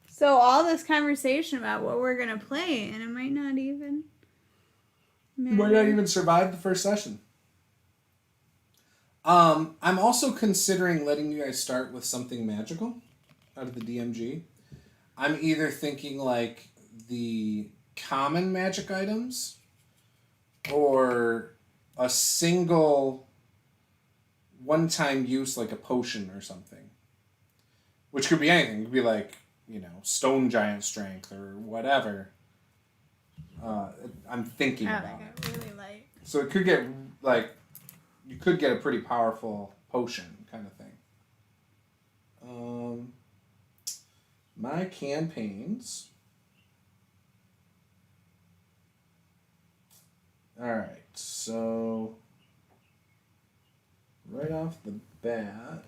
So all this conversation about what we're going to play, and it might not even matter. You might not even survive the first session. I'm also considering letting you guys start with something magical out of the DMG. I'm either thinking like the common magic items or a single one-time use like a potion or something. Which could be anything. It could be like, stone giant strength or whatever. I'm thinking about it. Got really light. So it could get you could get a pretty powerful potion kind of thing. My campaigns. Alright, so right off the bat.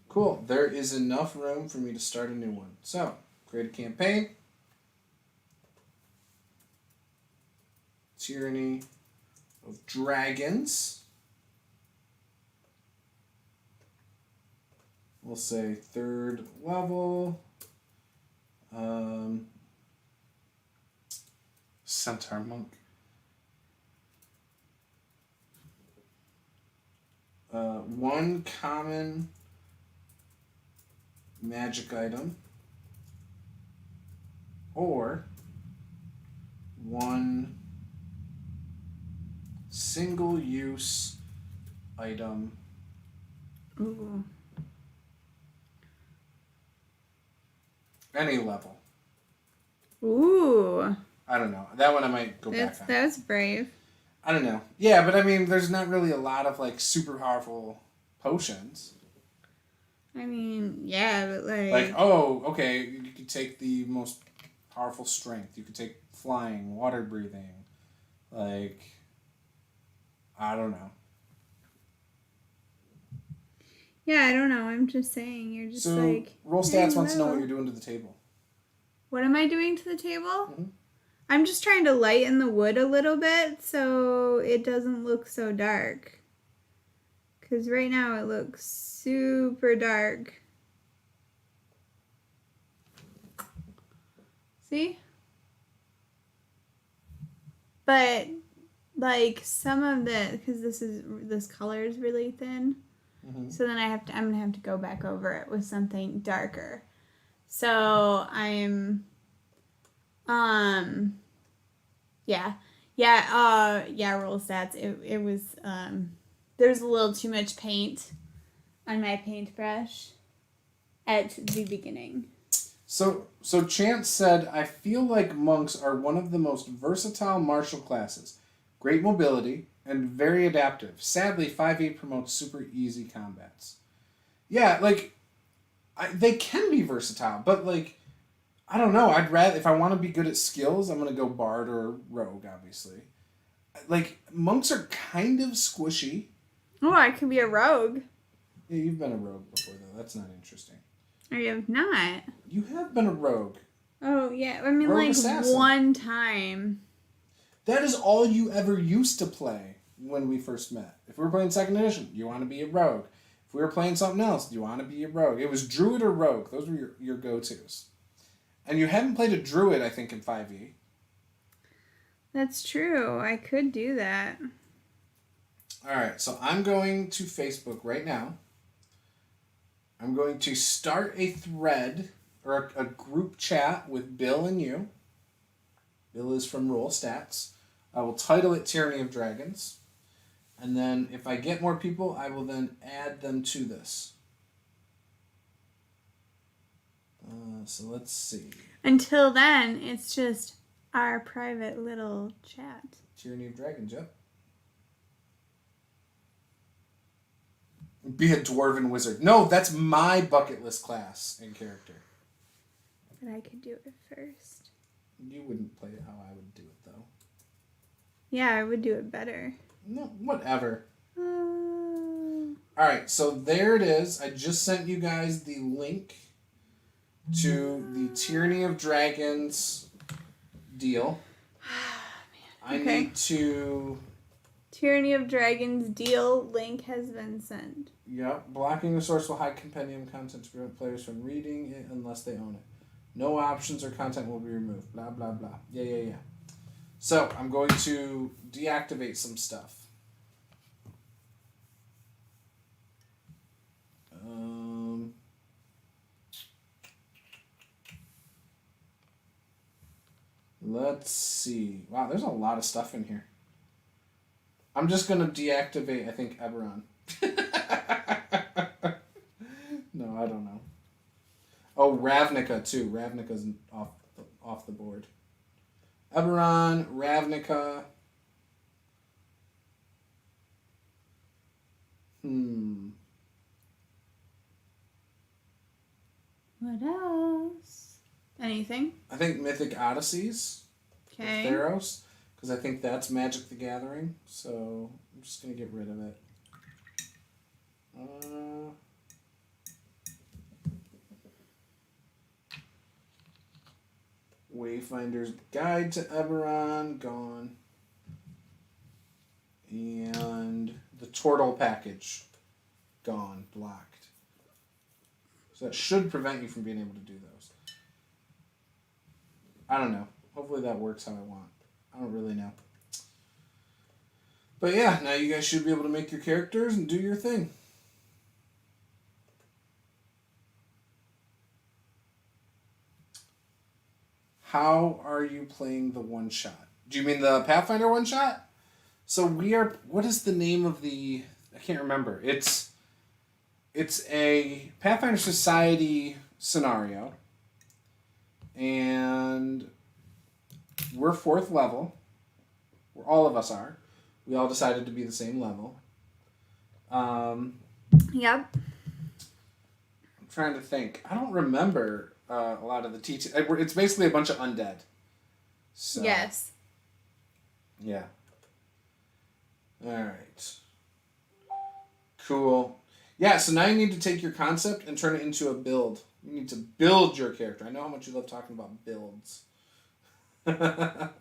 Cool, there is enough room for me to start a new one. So, create a campaign. Tyranny of Dragons. We'll say 3rd level. Centaur Monk. One common magic item. Or one single-use item. Ooh. Any level. Ooh. I don't know. That one I might go back on. That was brave. I don't know. Yeah, but I mean, there's not really a lot of like super powerful potions. I mean, yeah, but Like, oh, okay, you could take the most powerful strength. You could take flying, water breathing. Like, I don't know. Yeah, I don't know. I'm just saying. You're just So, like... Roll Stats wants to know what you're doing to the table. What am I doing to the table? Mm-hmm. I'm just trying to lighten the wood a little bit so it doesn't look so dark. Because right now it looks super dark. See? But, like, some of the... Because this color is really thin. Mm-hmm. So then I'm going to have to go back over it with something darker. So I'm... roll stats. It was, there's a little too much paint on my paintbrush at the beginning. So Chance said, I feel like monks are one of the most versatile martial classes. Great mobility and very adaptive. Sadly, 5e promotes super easy combats. Yeah, like, they can be versatile, but like, I don't know. I'd rather, if I want to be good at skills, I'm going to go bard or rogue, obviously. Like, monks are kind of squishy. Oh, I could be a rogue. Yeah, you've been a rogue before, though. That's not interesting. I have not. You have been a rogue. Oh, yeah. I mean, Rogue like, assassin. one time. That is all you ever used to play when we first met. If we were playing 2nd edition, you want to be a rogue. If we were playing something else, you want to be a rogue. It was druid or rogue. Those were your go-tos. And you haven't played a druid, I think, in 5e. That's true. I could do that. All right, so I'm going to Facebook right now. I'm going to start a thread or a group chat with Bill and you. Bill is from Roll Stats. I will title it Tyranny of Dragons. And then if I get more people, I will then add them to this. So let's see. Until then, it's just our private little chat. Tyranny of Dragons, yep. Be a dwarven wizard. No, that's my bucket list class and character. But I could do it first. You wouldn't play it how I would do it, though. Yeah, I would do it better. No, whatever. Alright, so there it is. I just sent you guys the link to the Tyranny of Dragons deal. I need to... Tyranny of Dragons deal link has been sent. Yep. Blocking the source will hide compendium content to prevent players from reading it unless they own it. No options or content will be removed. Blah, blah, blah. Yeah. So, I'm going to deactivate some stuff. Let's see. Wow, there's a lot of stuff in here. I'm just going to deactivate, I think, Eberron. No, I don't know. Oh, Ravnica, too. Ravnica's off the board. Eberron, Ravnica. What else? Anything? I think Mythic Odysseys. Okay. Theros. Because I think that's Magic the Gathering. So I'm just going to get rid of it. Wayfinder's Guide to Eberron, gone. And the Tortle package, gone, blocked. So that should prevent you from being able to do those. I don't know. Hopefully that works how I want. I don't really know. But yeah, now you guys should be able to make your characters and do your thing. How are you playing the one-shot? Do you mean the Pathfinder one-shot? So we are... What is the name of the... I can't remember. It's a Pathfinder Society scenario. And we're 4th level. All of us are. We all decided to be the same level. Yep. I'm trying to think. I don't remember... a lot of the teaching. It's basically a bunch of undead. So, yes. Yeah. Alright. Cool. Yeah, so now you need to take your concept and turn it into a build. You need to build your character. I know how much you love talking about builds. But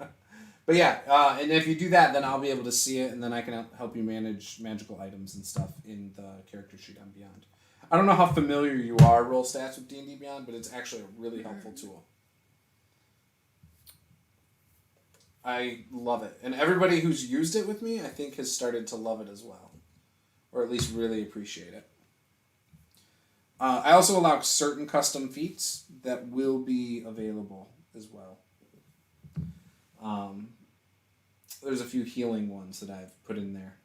yeah, and if you do that, then I'll be able to see it, and then I can help you manage magical items and stuff in the character sheet on Beyond. I don't know how familiar you are, Roll Stats, with D&D Beyond, but it's actually a really helpful tool. I love it. And everybody who's used it with me, I think, has started to love it as well. Or at least really appreciate it. I also allow certain custom feats that will be available as well. There's a few healing ones that I've put in there.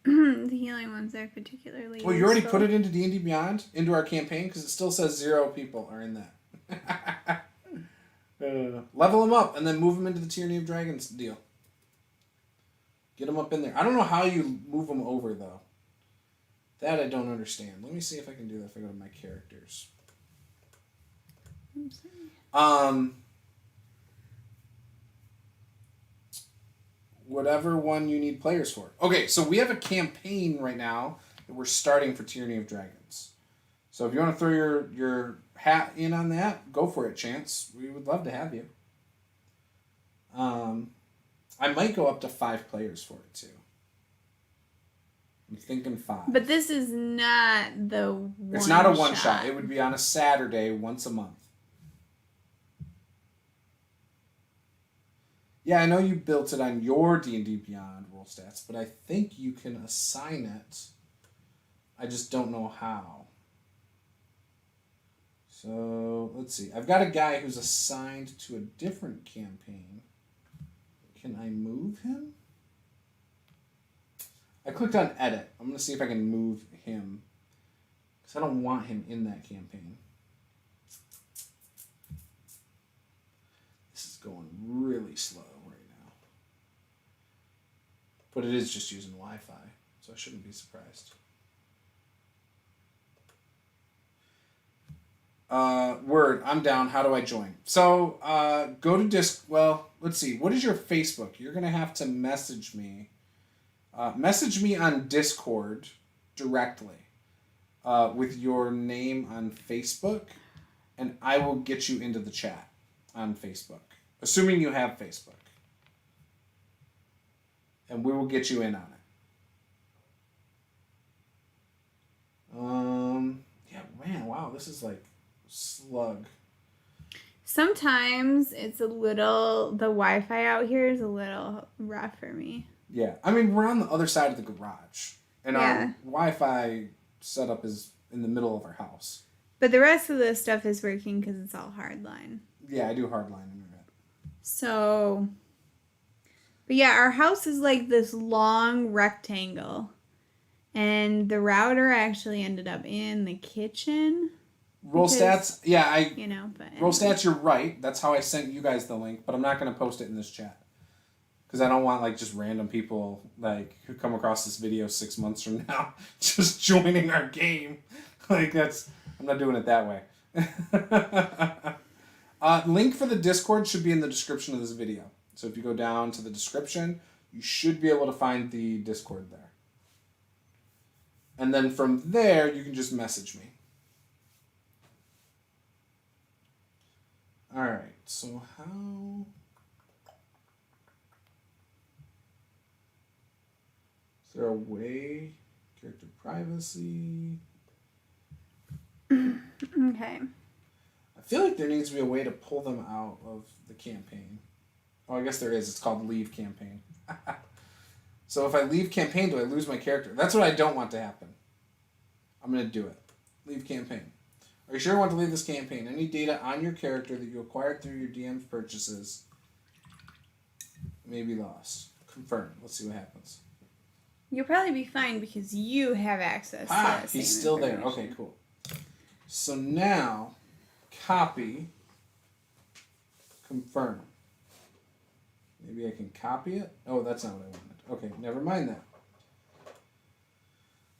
The healing ones are particularly Well, you already put it into D&D Beyond, into our campaign, because it still says 0 people are in that. Level them up, and then move them into the Tyranny of Dragons deal. Get them up in there. I don't know how you move them over, though. That I don't understand. Let me see if I can do that if I go to my characters. Whatever one you need players for. Okay, so we have a campaign right now that we're starting for Tyranny of Dragons. So if you want to throw your hat in on that, go for it, Chance. We would love to have you. I might go up to 5 players for it too. I'm thinking 5. But this is not the one. It's not a one shot. It would be on a Saturday once a month. Yeah, I know you built it on your D&D Beyond rule stats, but I think you can assign it. I just don't know how. So, let's see. I've got a guy who's assigned to a different campaign. Can I move him? I clicked on edit. I'm going to see if I can move him. Because I don't want him in that campaign. This is going really slow right now. But it is just using Wi-Fi, so I shouldn't be surprised. Word, I'm down. How do I join? So, go to well, let's see. What is your Facebook? You're going to have to message me. Message me on Discord directly with your name on Facebook, and I will get you into the chat on Facebook, assuming you have Facebook. And we will get you in on it. Yeah, man, wow, this is like slug. Sometimes it's a little, the Wi-Fi out here is a little rough for me. Yeah, I mean, we're on the other side of the garage, and our Wi-Fi setup is in the middle of our house. But the rest of the stuff is working because it's all hardline. Yeah, I do hardline internet. So, but yeah, our house is like this long rectangle, and the router actually ended up in the kitchen. Roll stats, yeah, but roll stats, you're right. That's how I sent you guys the link, but I'm not going to post it in this chat. Because I don't want, like, just random people, like, who come across this video 6 months from now just joining our game. Like, I'm not doing it that way. Link for the Discord should be in the description of this video. So if you go down to the description, you should be able to find the Discord there. And then from there, you can just message me. Alright, so how... Is there a way? Character privacy. Okay. I feel like there needs to be a way to pull them out of the campaign. Oh, I guess there is. It's called leave campaign. So if I leave campaign, do I lose my character? That's what I don't want to happen. I'm going to do it. Leave campaign. Are you sure you want to leave this campaign? Any data on your character that you acquired through your DM's purchases may be lost. Confirm. Let's see what happens. You'll probably be fine because you have access to that same he's still there. Okay, cool. So now, copy, confirm. Maybe I can copy it? Oh, that's not what I wanted. Okay, never mind that.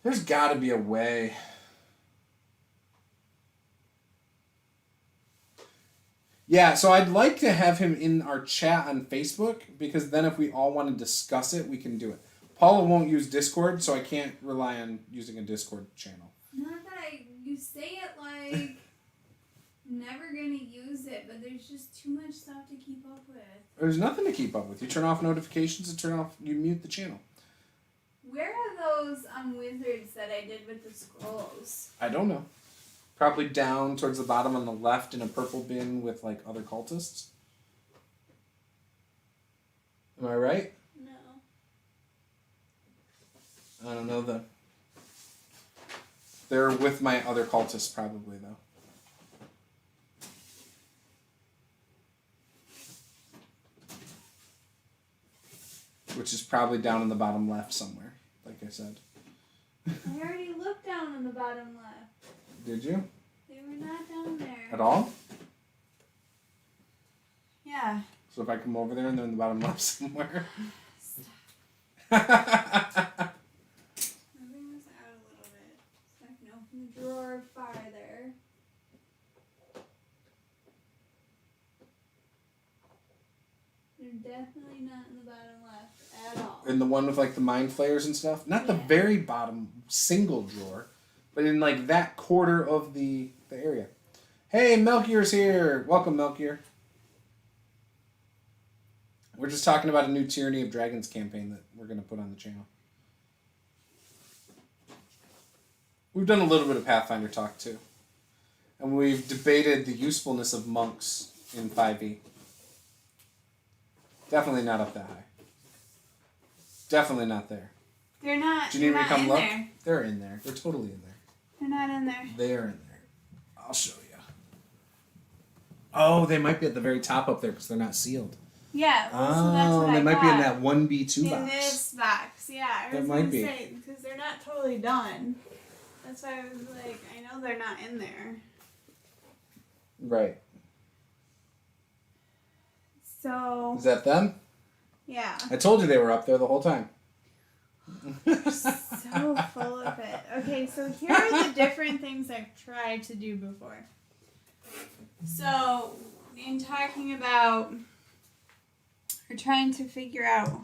There's got to be a way. Yeah, so I'd like to have him in our chat on Facebook, because then if we all want to discuss it, we can do it. Paula won't use Discord, so I can't rely on using a Discord channel. Not that you say it like never gonna use it, but there's just too much stuff to keep up with. There's nothing to keep up with. You turn off notifications and you mute the channel. Where are those wizards that I did with the scrolls? I don't know. Probably down towards the bottom on the left in a purple bin with like other cultists. Am I right? No. I don't know. They're with my other cultists probably though. Which is probably down in the bottom left somewhere, like I said. I already looked down on the bottom left. Did you? They were not down there. At all? Yeah. So if I come over there and they're in the bottom left somewhere. Moving this out a little bit so I can open the drawer farther. They're definitely not in the bottom left at all. In the one with like the mind flayers and stuff? Not the very bottom single drawer, but in like that quarter of the area. Hey, Melchior's here. Welcome, Melchior. We're just talking about a new Tyranny of Dragons campaign that we're going to put on the channel. We've done a little bit of Pathfinder talk, too. And we've debated the usefulness of monks in 5e. Definitely not up that high. Definitely not there. They're not. Do you need me to come look? There. They're in there. They're totally in there. They're not in there. They're in there. I'll show you. Oh, they might be at the very top up there because they're not sealed. Yeah. Well, so that's what they I might be in thought. that 1B2 box. In this box, yeah. I was That might gonna be. say because they're not totally done. That's why I was like, I know they're not in there. Right. So. Is that them? Yeah. I told you they were up there the whole time. So full of it. Okay, so here are the different things I've tried to do before. So, in talking about, or trying to figure out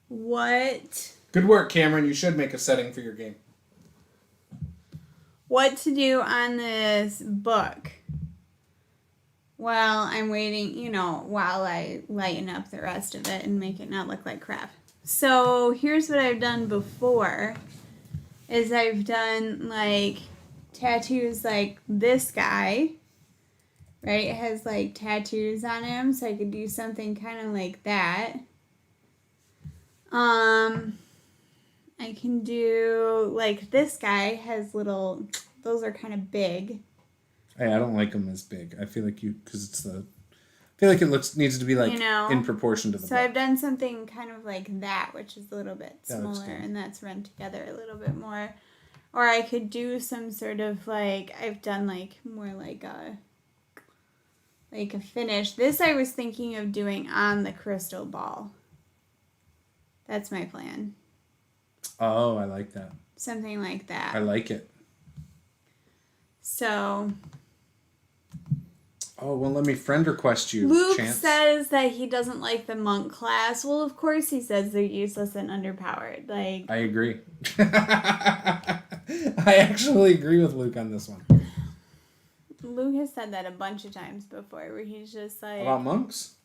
what Good work, Cameron. You should make a setting for your game. to do on this book while I'm waiting, while I lighten up the rest of it and make it not look like crap. So here's what I've done before is I've done like tattoos like this guy, right? It has like tattoos on him, so I could do something kind of like that. I can do like this guy has little, those are kind of big. Hey, I don't like them as big. I feel like I feel like it needs to be like in proportion to the So book. I've done something kind of like that, which is a little bit That looks smaller, good. and that's run together a little bit more. Or I could do some sort of like, I've done like more like a finish. This I was thinking of doing on the crystal ball. That's my plan. Oh, I like that. Something like that. I like it. So Oh, well, let me friend request you, Luke Chance. says that he doesn't like the monk class. Well, of course he says they're useless and underpowered. Like, I agree. I actually agree with Luke on this one. Luke has said that a bunch of times before, where he's just like, About monks?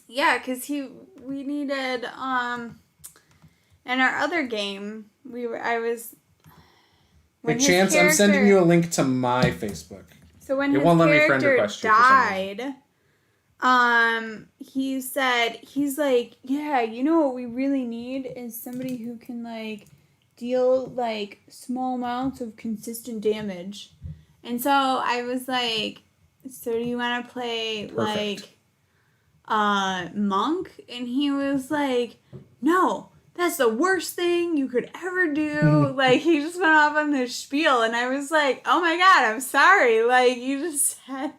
yeah, because we needed in our other game Hey, Chance, I'm sending you a link to my Facebook. So when It his won't let me friend character request you for some died, he's like, yeah, what we really need is somebody who can like deal like small amounts of consistent damage. And so I was like, so do you want to play Perfect. like monk? And he was like, no. That's the worst thing you could ever do. Like, he just went off on this spiel, and I was like, oh my god, I'm sorry. Like, you just said,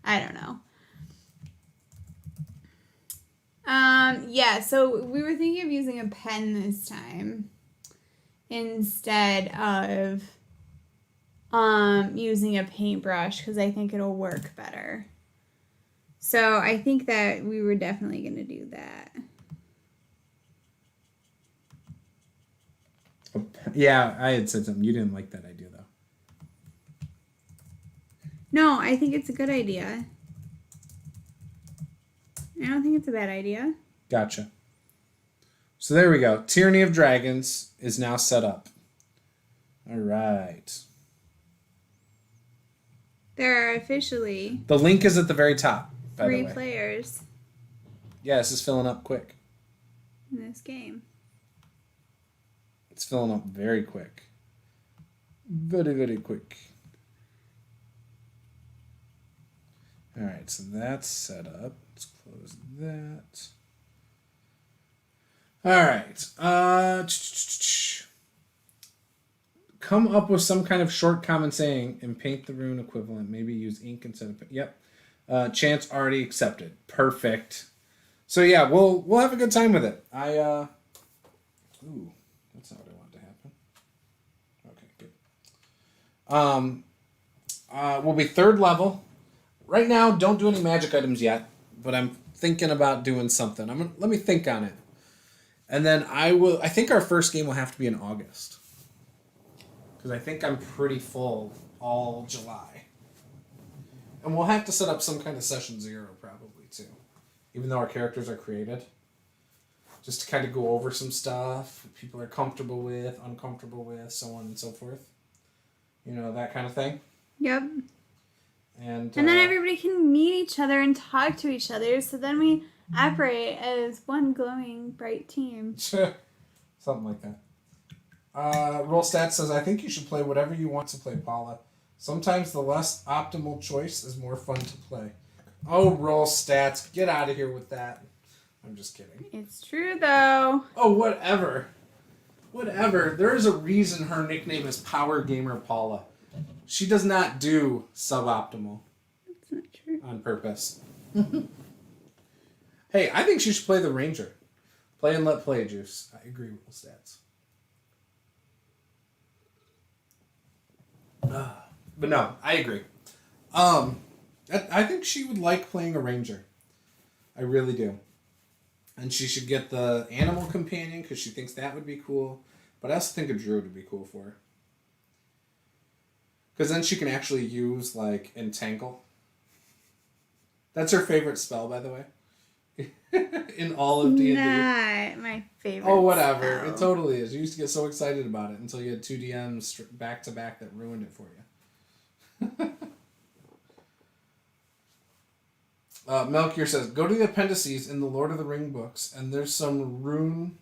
I don't know. Yeah, so we were thinking of using a pen this time instead of using a paintbrush, because I think it'll work better. So I think that we were definitely going to do that. Yeah, I had said something. You didn't like that idea, though. No, I think it's a good idea. I don't think it's a bad idea. Gotcha. So there we go. Tyranny of Dragons is now set up. All right. There are officially The link is at the very top, by the 3 way. players Yeah, this is filling up quick. in this game. It's filling up very quick. Very, very quick. All right, so that's set up. Let's close that. All right. Come up with some kind of short common saying and paint the rune equivalent. Maybe use ink instead of... Yep. Chance already accepted. Perfect. So yeah, we'll have a good time with it. Ooh, that's not what I wanted to happen. Okay, good. We'll be 3rd level. Right now, don't do any magic items yet, but I'm thinking about doing something. Let me think on it. And then I think our first game will have to be in August. Because I think I'm pretty full all July. And we'll have to set up some kind of session 0 probably, too. even though our characters are created. Just to kind of go over some stuff people are comfortable with, uncomfortable with, so on and so forth. You know, that kind of thing. Yep. And then everybody can meet each other and talk to each other, so then we operate as one glowing, bright team. Something like that. Roll Stats says, I think you should play whatever you want to play, Paula. Sometimes the less optimal choice is more fun to play. Oh, Roll Stats, get out of here with that. I'm just kidding. It's true, though. Oh, whatever. Whatever. There is a reason her nickname is Power Gamer Paula. She does not do suboptimal. That's not true. On purpose. Hey, I think she should play the Ranger. Play and let play, Juice. I agree with the Stats. But no, I agree. I think she would like playing a Ranger. I really do. And she should get the Animal Companion because she thinks that would be cool. But I also think a Druid would be cool for her. Because then she can actually use, like, Entangle. That's her favorite spell, by the way. In all of D&D. Not my favorite. Oh, whatever. spell. It totally is. You used to get so excited about it until you had 2 DMs back-to-back that ruined it for you. Melchior says, go to the appendices in the Lord of the Ring books, and there's some rune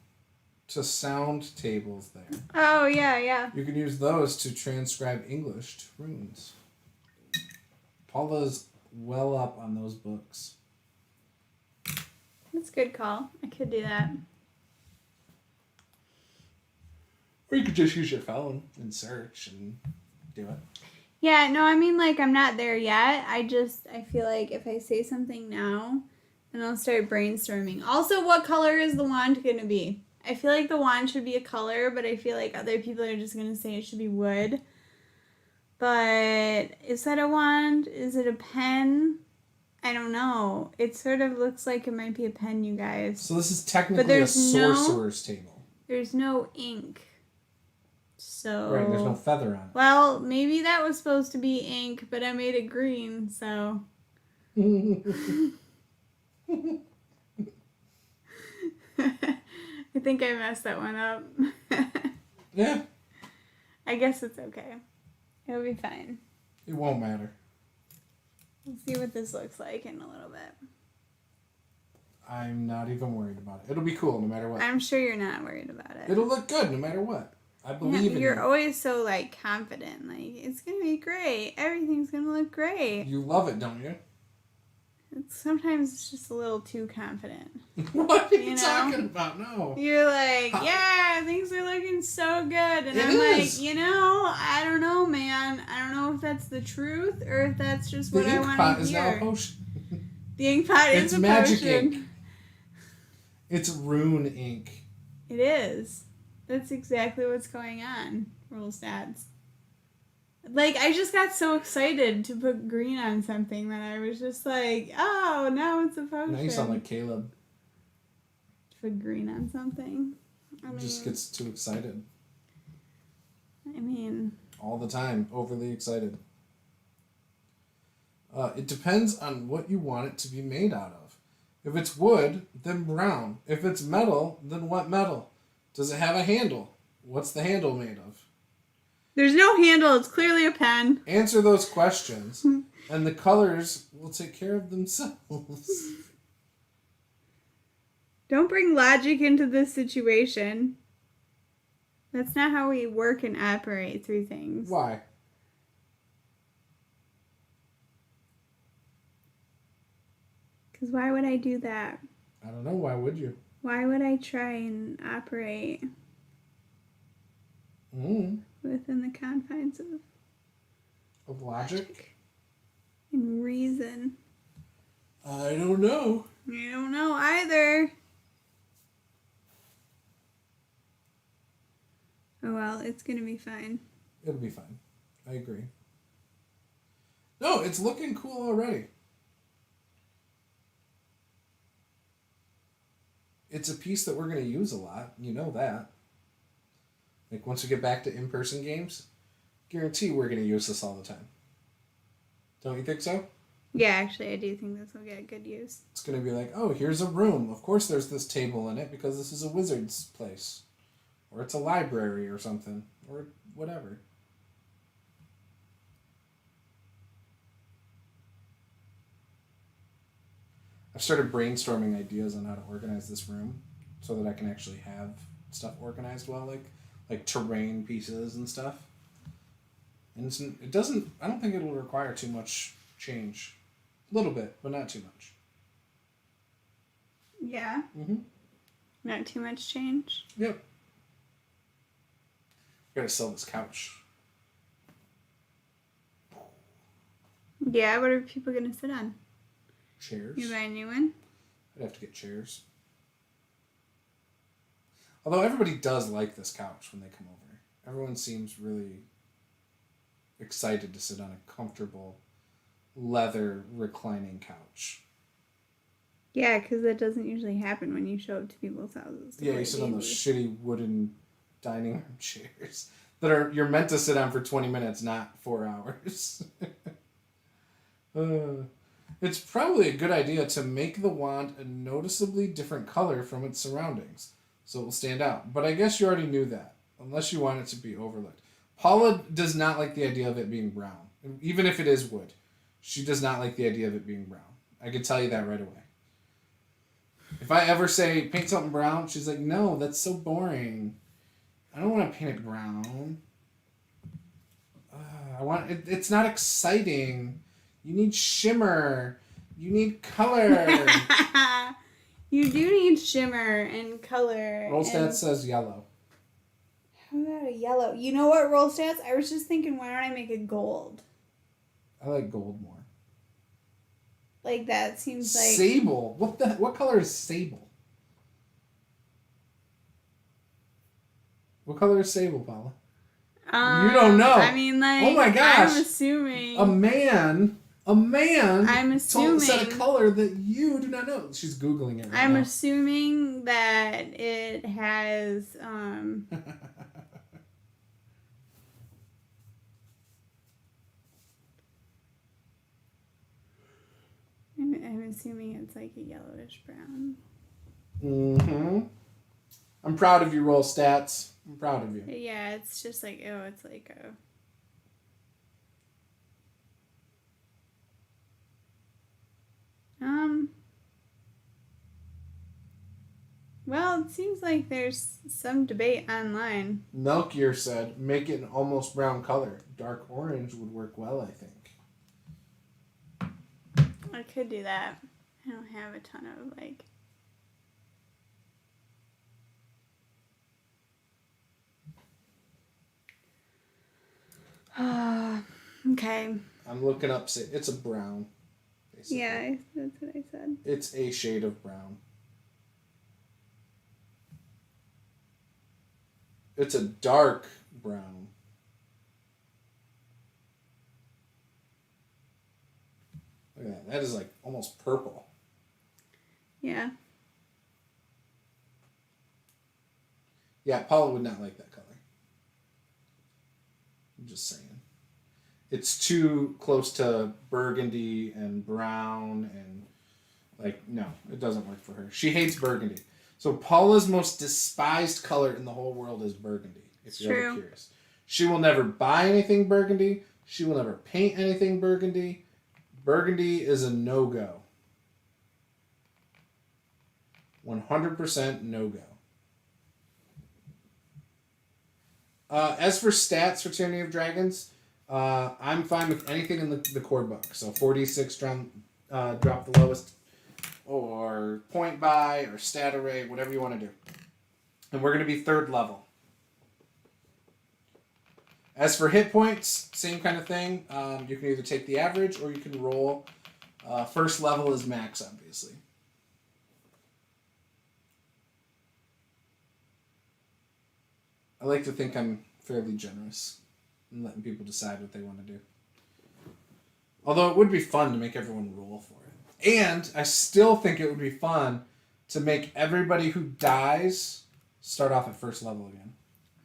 to sound tables there. Oh, yeah. You can use those to transcribe English to runes. Paula's well up on those books. That's a good call. I could do that. Or you could just use your phone and search and do it. Yeah, no, I mean, like, I'm not there yet. I feel like if I say something now, then I'll start brainstorming. Also, what color is the wand going to be? I feel like the wand should be a color, but I feel like other people are just going to say it should be wood. But is that a wand? Is it a pen? I don't know. It sort of looks like it might be a pen, you guys. So this is technically a sorcerer's table. There's no ink. So... Right, there's no feather on it. Well, maybe that was supposed to be ink, but I made it green, so... I think I messed that one up. Yeah. I guess it's okay. It'll be fine. It won't matter. We'll see what this looks like in a little bit. I'm not even worried about it. It'll be cool no matter what. I'm sure you're not worried about it. It'll look good no matter what. I believe in you. You're always so, like, confident. Like, it's going to be great. Everything's going to look great. You love it, don't you? Sometimes it's just a little too confident. What are you talking about? No. You're like, yeah, things are looking so good. And I'm like, I don't know, man. I don't know if that's the truth or if that's just what I want to hear. The ink pot is now a potion. The ink pot is a magic potion. Ink. It's rune ink. It is. That's exactly what's going on. Roll Stats. Like, I just got so excited to put green on something that I was just like, oh, now it's a potion. Now you sound like Caleb. Put green on something. Just gets too excited. I mean... all the time. Overly excited. It depends on what you want it to be made out of. If it's wood, then brown. If it's metal, then what metal? Does it have a handle? What's the handle made of? There's no handle. It's clearly a pen. Answer those questions, and the colors will take care of themselves. Don't bring logic into this situation. That's not how we work and operate through things. Why? Because why would I do that? I don't know. Why would you? Why would I try and operate within the confines of logic and reason? I don't know. I don't know either. Oh well, it's gonna be fine. It'll be fine. I agree. No, it's looking cool already. It's a piece that we're going to use a lot. You know that. Like, once we get back to in-person games, guarantee we're going to use this all the time. Don't you think so? Yeah, actually, I do think this will get good use. It's going to be like, oh, here's a room. Of course there's this table in it because this is a wizard's place. Or it's a library or something. Or whatever. I've started brainstorming ideas on how to organize this room so that I can actually have stuff organized well, like terrain pieces and stuff. And it doesn't, I don't think it'll require too much change. A little bit, but not too much. Yeah? Mm-hmm. Not too much change? Yep. Gotta sell this couch. Yeah, what are people gonna sit on? Chairs. You buy a new one? I'd have to get chairs. Although everybody does like this couch when they come over. Everyone seems really excited to sit on a comfortable leather reclining couch. Yeah, because that doesn't usually happen when you show up to people's houses. Yeah, you sit on those shitty wooden dining room chairs that you're meant to sit on for 20 minutes, not 4 hours. It's probably a good idea to make the wand a noticeably different color from its surroundings, so it will stand out. But I guess you already knew that, unless you want it to be overlooked. Paula does not like the idea of it being brown, even if it is wood. She does not like the idea of it being brown. I can tell you that right away. If I ever say, paint something brown, she's like, no, that's so boring. I don't want to paint it brown. It's not exciting. You need shimmer. You need color. You do need shimmer and color. Roll stats says yellow. How about a yellow? You know what, roll stats? I was just thinking, why don't I make it gold? I like gold more. Like, that seems like... Sable. What color is sable? What color is sable, Paula? You don't know. I mean, like... Oh my gosh. I'm assuming... A man I'm assuming... said a color that you do not know. She's Googling it right I'm now. assuming that it has... I'm assuming it's like a yellowish brown. Mm-hmm. I'm proud of you, Roll Stats. I'm proud of you. Yeah, it's just like, it's like a... Well, it seems like there's some debate online. Melchior said, make it an almost brown color. Dark orange would work well, I think. I could do that. I don't have a ton of, like... Okay. I'm looking up, it's a brown. Basically. Yeah, that's what I said. It's a shade of brown. It's a dark brown. Look at that. That is like almost purple. Yeah. Yeah, Paula would not like that color. I'm just saying. It's too close to burgundy and brown and no, it doesn't work for her. She hates burgundy. So Paula's most despised color in the whole world is burgundy, if you're ever curious. She will never buy anything burgundy. She will never paint anything burgundy. Burgundy is a no-go. 100% no-go. As for stats for Tyranny of Dragons, I'm fine with anything in the core book. So 46 drop the lowest, or point buy, or stat array, whatever you want to do. And we're going to be 3rd level. As for hit points, same kind of thing. You can either take the average or you can roll. 1st level is max, obviously. I like to think I'm fairly generous in letting people decide what they want to do. Although it would be fun to make everyone roll for it. And I still think it would be fun to make everybody who dies start off at 1st level again.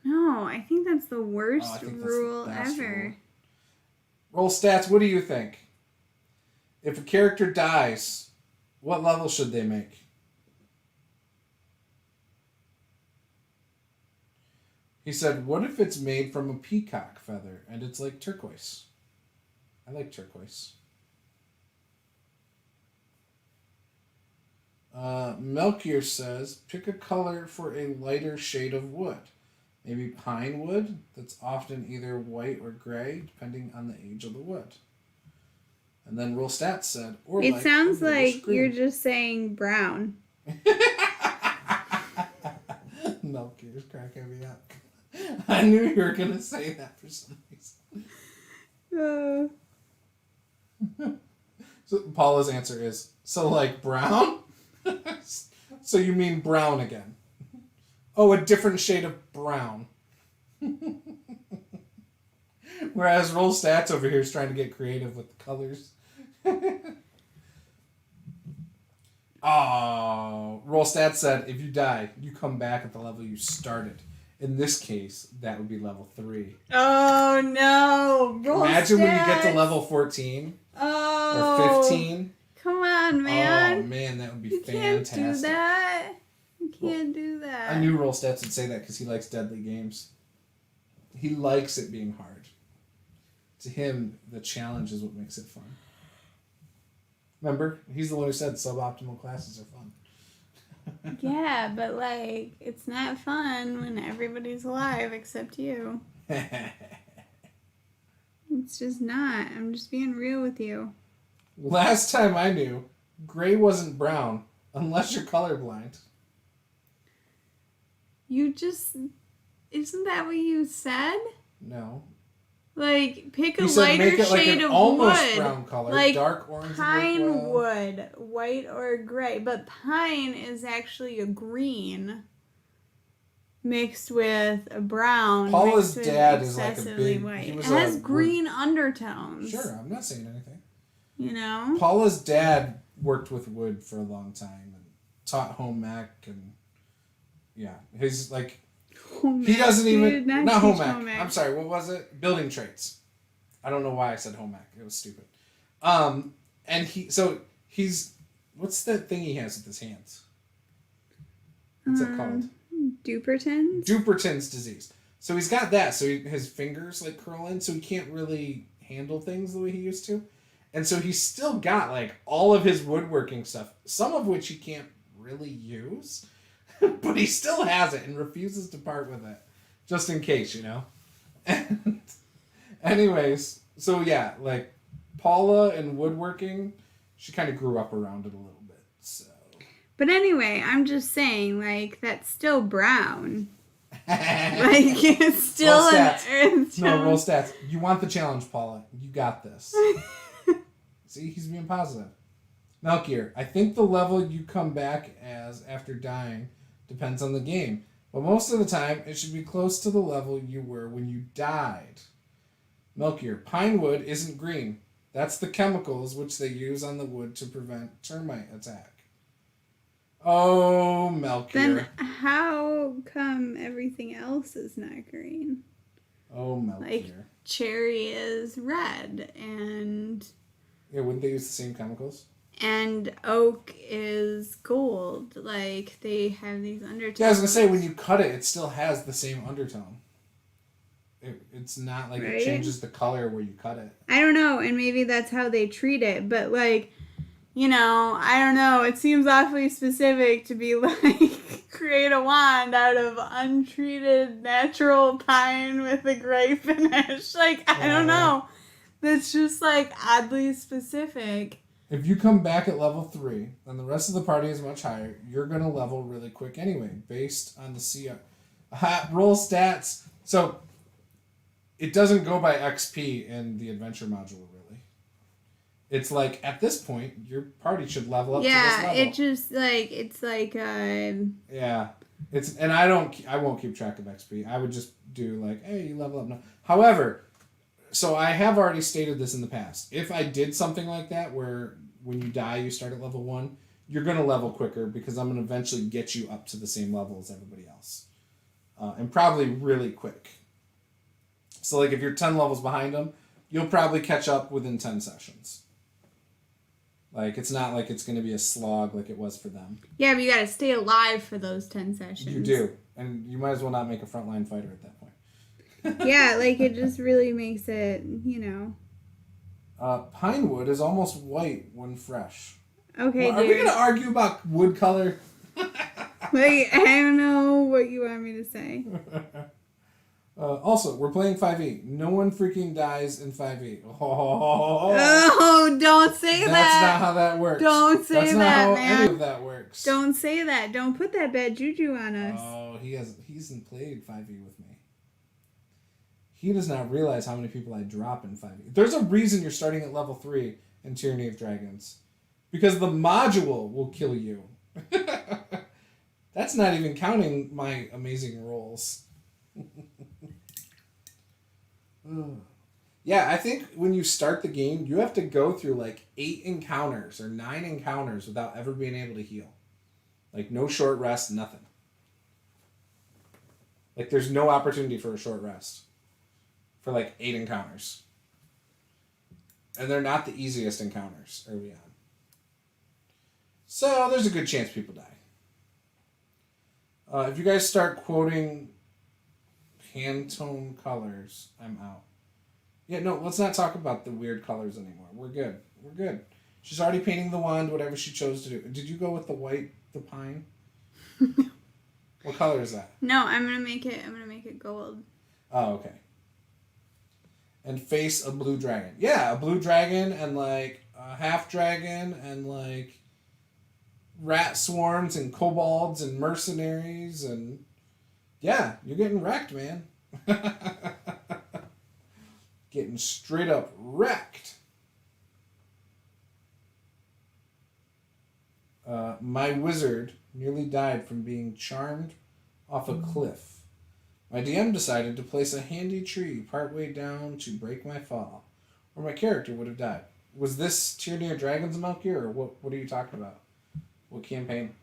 No, I think that's the worst rule rule ever. Roll Stats, what do you think? If a character dies, what level should they make? He said, what if it's made from a peacock feather and it's like turquoise? I like turquoise. Melchior says, pick a color for a lighter shade of wood. Maybe pine wood that's often either white or gray, depending on the age of the wood. And then Roll Stats said, or It like sounds like green. you're just saying brown. Melchior's cracking me up. I knew you were going to say that for some reason. So Paula's answer is, so like brown? So you mean brown again? Oh, a different shade of brown. Whereas Roll Stats over here is trying to get creative with the colors. Oh, Roll Stats said, if you die, you come back at the level you started. In this case, that would be level 3. Oh, no. Imagine when you get to level 14 or 15. Come on, man. Oh, man, that would be fantastic. Can't do that. You can't do that. I knew Roll Stats would say that because he likes deadly games. He likes it being hard. To him, the challenge is what makes it fun. Remember? He's the one who said suboptimal classes are fun. Yeah, but like, it's not fun when everybody's alive except you. It's just not. I'm just being real with you. Last time I knew, gray wasn't brown unless you're colorblind. You just... Isn't that what you said? No. Like, pick a You said lighter make it like shade an of almost wood. brown color, Like dark orange. pine wood, white or gray. But pine is actually a green mixed with a brown. Paula's mixed with dad is like a excessively big... white. He It was has a green undertones. Sure, I'm not saying anything. You know? Paula's dad worked with wood for a long time and taught home ec and yeah, his like he doesn't even not home ec. I'm sorry, what was it? Building trades. I don't know why I said home ec. It was stupid. And he's what's that thing he has with his hands? What's that called? Dupuytren's disease. So he's got that. So his fingers like curl in, so he can't really handle things the way he used to. And so he's still got like all of his woodworking stuff, some of which he can't really use, but he still has it and refuses to part with it, just in case, you know. And anyways, so yeah, like Paula and woodworking, she kind of grew up around it a little bit. So. But anyway, I'm just saying, like, that's still brown. Like, it's still Roll an stats. earth tone. No, roll stats. You want the challenge, Paula. You got this. See, he's being positive. Melchior, I think the level you come back as after dying depends on the game. But most of the time, it should be close to the level you were when you died. Melchior, pine wood isn't green. That's the chemicals which they use on the wood to prevent termite attack. Oh, Melchior. Then how come everything else is not green? Oh, Melchior. Like, cherry is red, and... Yeah, wouldn't they use the same chemicals? And oak is gold. Like, they have these undertones. Yeah, I was going to say, when you cut it, it still has the same undertone. It's not like It changes the color where you cut it. I don't know, and maybe that's how they treat it, but like, you know, I don't know. It seems awfully specific to be like, create a wand out of untreated natural pine with a gray finish. Like, I don't know. That's just like oddly specific. If you come back at level 3, then the rest of the party is much higher. You're going to level really quick anyway, based on the CR. Roll stats. So, it doesn't go by XP in the adventure module, really. It's like, at this point, your party should level up to this level. Yeah, it just, like, it's like, Yeah. And I won't keep track of XP. I would just do, like, hey, you level up now. However, so I have already stated this in the past. If I did something like that, where when you die, you start at level 1, you're going to level quicker, because I'm going to eventually get you up to the same level as everybody else. And probably really quick. So, like, if you're 10 levels behind them, you'll probably catch up within 10 sessions. Like, it's not like it's going to be a slog like it was for them. Yeah, but you gotta stay alive for those 10 sessions. You do. And you might as well not make a frontline fighter at that point. Yeah, like, it just really makes it, you know. Pine wood is almost white when fresh. Okay, Well, are we going to argue about wood color? Like, I don't know what you want me to say. Also, we're playing 5e. No one freaking dies in 5e. Oh, don't say that. That's not how that works. Don't say That's that, not how man. any of that works. Don't say that. Don't put that bad juju on us. Oh, he hasn't played 5e with me. He does not realize how many people I drop in 5e. There's a reason you're starting at level 3 in Tyranny of Dragons. Because the module will kill you. That's not even counting my amazing rolls. Yeah, I think when you start the game, you have to go through like 8 encounters or 9 encounters without ever being able to heal. Like no short rest, nothing. Like there's no opportunity for a short rest for like 8 encounters. And they're not the easiest encounters early on. So there's a good chance people die. If you guys start quoting Pantone colors, I'm out. Yeah, no, let's not talk about the weird colors anymore. We're good. We're good. She's already painting the wand, whatever she chose to do. Did you go with the white, the pine? What color is that? No, I'm gonna make it gold. Oh, okay. And face a blue dragon. Yeah, a blue dragon and like a half dragon and like rat swarms and kobolds and mercenaries and yeah, you're getting wrecked, man. Getting straight up wrecked. My wizard nearly died from being charmed off a cliff. My DM decided to place a handy tree partway down to break my fall, or my character would have died. Was this Tyranny of Dragons, Malky, or what are you talking about? What campaign?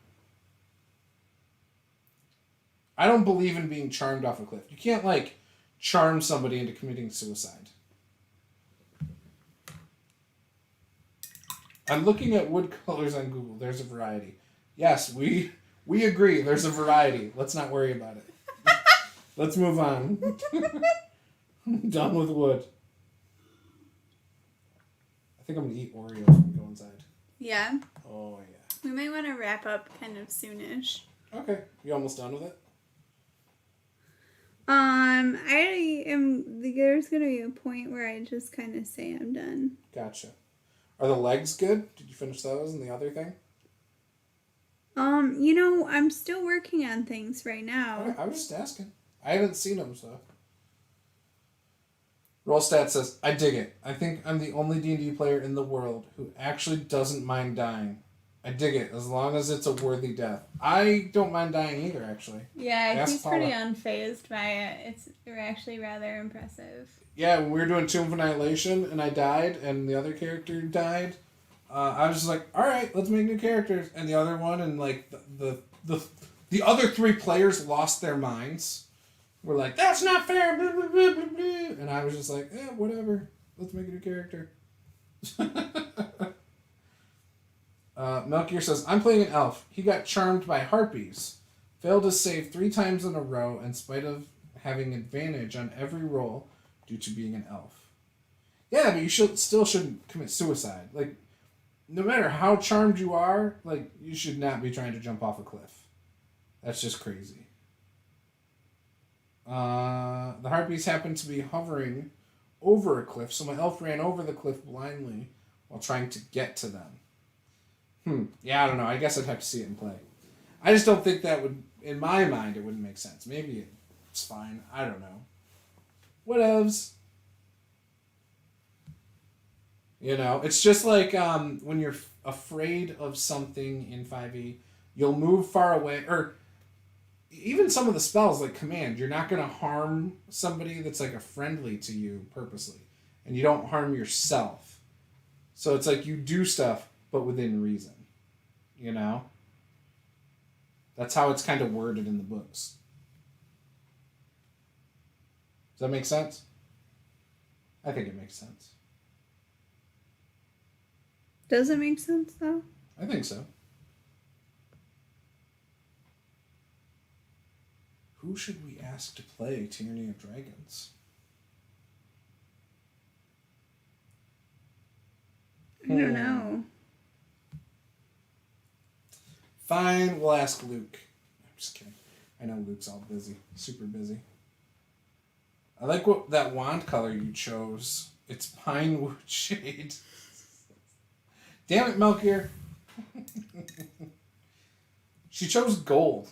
I don't believe in being charmed off a cliff. You can't, like, charm somebody into committing suicide. I'm looking at wood colors on Google. There's a variety. Yes, we agree. There's a variety. Let's not worry about it. Let's move on. I'm done with wood. I think I'm going to eat Oreos when we go inside. Yeah. Oh, yeah. We might want to wrap up kind of soonish. Okay. You almost done with it? There's going to be a point where I just kind of say I'm done. Gotcha. Are the legs good? Did you finish those and the other thing? I'm still working on things right now. Okay, I was just asking. I haven't seen them, so. Rollstat says, I dig it. I think I'm the only D&D player in the world who actually doesn't mind dying. I dig it, as long as it's a worthy death. I don't mind dying either, actually. Yeah, Ask he's Paula. pretty unfazed by it. It's actually rather impressive. Yeah, when we were doing Tomb of Annihilation, and I died, and the other character died, I was just like, alright, let's make new characters. And the other one, and like, the other 3 players lost their minds. We're like, that's not fair, blah, blah, blah, blah, blah. And I was just like, whatever, let's make a new character. Melchior says, I'm playing an elf. He got charmed by harpies. Failed to save 3 times in a row in spite of having advantage on every roll due to being an elf. Yeah, but you still shouldn't commit suicide. Like, no matter how charmed you are, like, you should not be trying to jump off a cliff. That's just crazy. The harpies happened to be hovering over a cliff, so my elf ran over the cliff blindly while trying to get to them. Yeah, I don't know. I guess I'd have to see it in play. I just don't think that would, in my mind, it wouldn't make sense. Maybe it's fine. I don't know. Whatevs. You know, it's just like when you're afraid of something in 5e, you'll move far away, or even some of the spells like command, you're not going to harm somebody that's like a friendly to you purposely, and you don't harm yourself. So it's like you do stuff, but within reason, you know? That's how it's kind of worded in the books. Does that make sense? I think it makes sense. Does it make sense, though? I think so. Who should we ask to play Tyranny of Dragons? I don't know. Fine, we'll ask Luke. I'm just kidding. I know Luke's all busy. Super busy. I like that wand color you chose. It's pine wood shade. Damn it, Melchior. She chose gold.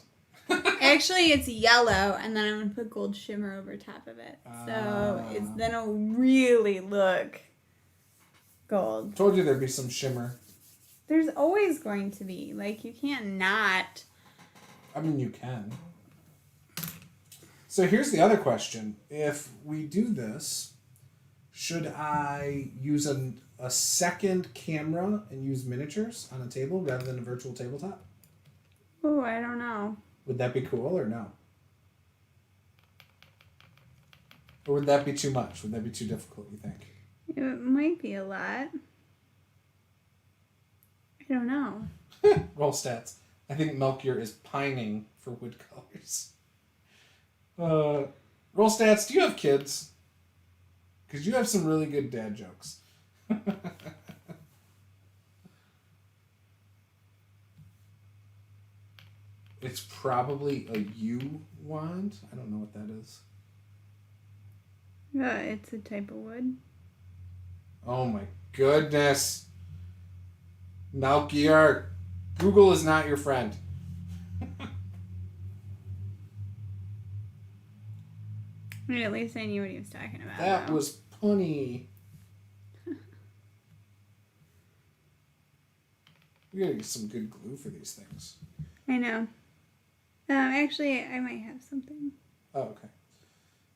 Actually, it's yellow, and then I'm going to put gold shimmer over top of it. So then it'll really look gold. Told you there'd be some shimmer. There's always going to be. Like, you can't not. I mean, you can. So here's the other question. If we do this, should I use a second camera and use miniatures on a table rather than a virtual tabletop? Oh, I don't know. Would that be cool or no? Or would that be too much? Would that be too difficult, you think? It might be a lot. I don't know. Roll stats. I think Melchior is pining for wood colors. Roll stats. Do you have kids? Because you have some really good dad jokes. It's probably a U wand. I don't know what that is. Yeah, it's a type of wood. Oh my goodness. Melchior, Google is not your friend. I mean, at least I knew what he was talking about. That though. was punny. We gotta get some good glue for these things. I know. Actually, I might have something. Oh, okay.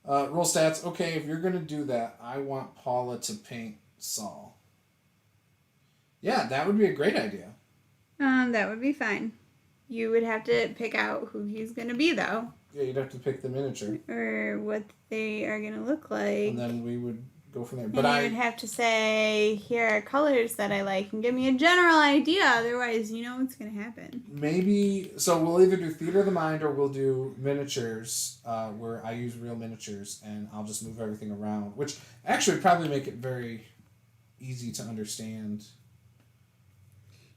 Roll stats. Okay, if you're gonna do that, I want Paula to paint Saul. Yeah, that would be a great idea. That would be fine. You would have to pick out who he's gonna be, though. Yeah, you'd have to pick the miniature. Or what they are gonna look like. And then we would go from there. And But you would have to say, here are colors that I like, and give me a general idea. Otherwise, you know what's going to happen. Maybe, so we'll either do Theater of the Mind or we'll do miniatures, where I use real miniatures, and I'll just move everything around, which actually would probably make it very easy to understand.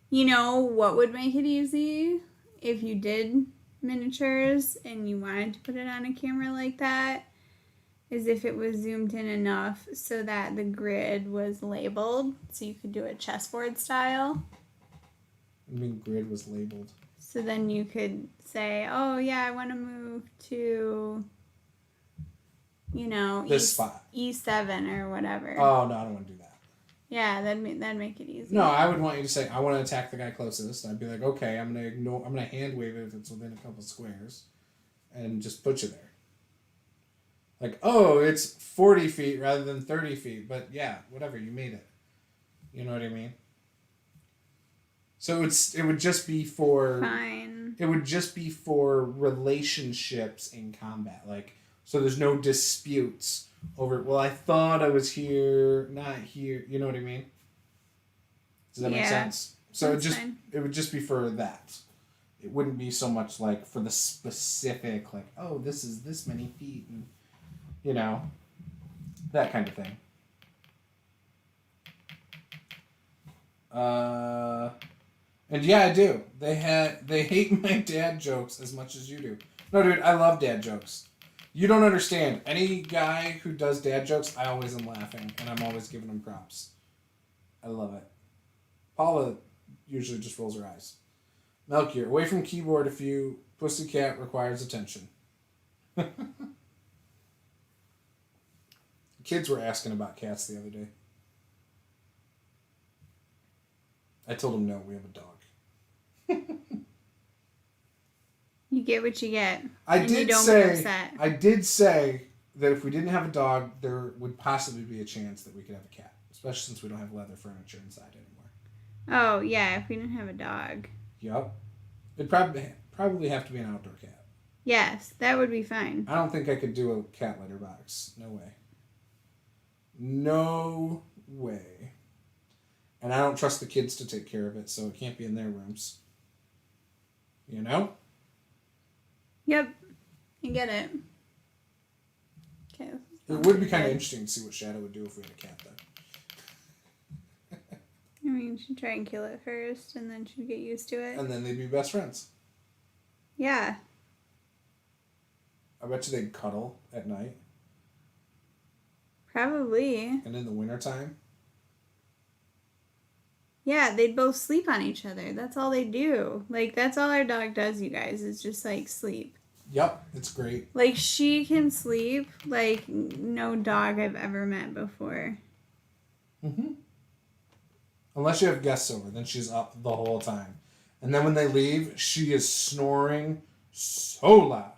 You know what would make it easy? If you did miniatures and you wanted to put it on a camera like that, is if it was zoomed in enough so that the grid was labeled, so you could do it chessboard style. I mean, grid was labeled. So then you could say, oh yeah, I want to move to, you know, This spot. E7 or whatever. Oh, no, I don't want to do that. Yeah, that'd make it easy. No, I would want you to say, I want to attack the guy closest. I'd be like, okay, I'm gonna hand wave it if it's within a couple squares, and just put you there. Like, oh, it's 40 feet rather than 30 feet. But yeah, whatever, you made it. You know what I mean? So it would just be for... Fine. It would just be for relationships in combat. Like, so there's no disputes over, well, I thought I was here, not here. You know what I mean? Does that make sense? So it would just be for that. It wouldn't be so much like for the specific, like, oh, this is this many feet, and you know, that kind of thing. And yeah, I do. They hate my dad jokes as much as you do. No, dude, I love dad jokes. You don't understand. Any guy who does dad jokes, I always am laughing, and I'm always giving him props. I love it. Paula usually just rolls her eyes. Melchior, away from keyboard if you pussycat requires attention. Kids were asking about cats the other day. I told them no, we have a dog. You get what you get. I and did you don't say get upset. I did say that if we didn't have a dog, there would possibly be a chance that we could have a cat, especially since we don't have leather furniture inside anymore. Oh yeah, if we didn't have a dog. Yep. It'd probably have to be an outdoor cat. Yes, that would be fine. I don't think I could do a cat litter box. No way. No way. And I don't trust the kids to take care of it, so it can't be in their rooms. You know? Yep. I get it. Okay. It would be kind of interesting to see what Shadow would do if we had a cat, though. I mean, she'd try and kill it first, and then she'd get used to it. And then they'd be best friends. Yeah. I bet you they'd cuddle at night. Probably. And in the wintertime. Yeah, they'd both sleep on each other. That's all they do. Like, that's all our dog does, you guys, is just, like, sleep. Yep, it's great. Like, she can sleep like no dog I've ever met before. Mm-hmm. Unless you have guests over, then she's up the whole time. And then when they leave, she is snoring so loud.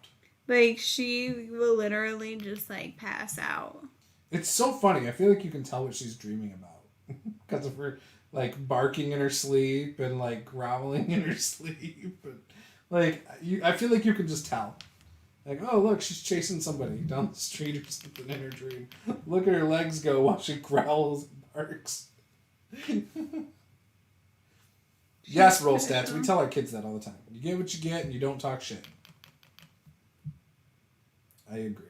Like, she will literally just, like, pass out. It's so funny. I feel like you can tell what she's dreaming about. Because of her, like, barking in her sleep and, like, growling in her sleep. And, like, I feel like you can just tell. Like, oh, look, she's chasing somebody down the street or something in her dream. Look at her legs go while she growls and barks. Yes, roll stats. We tell our kids that all the time. You get what you get and you don't talk shit. I agree.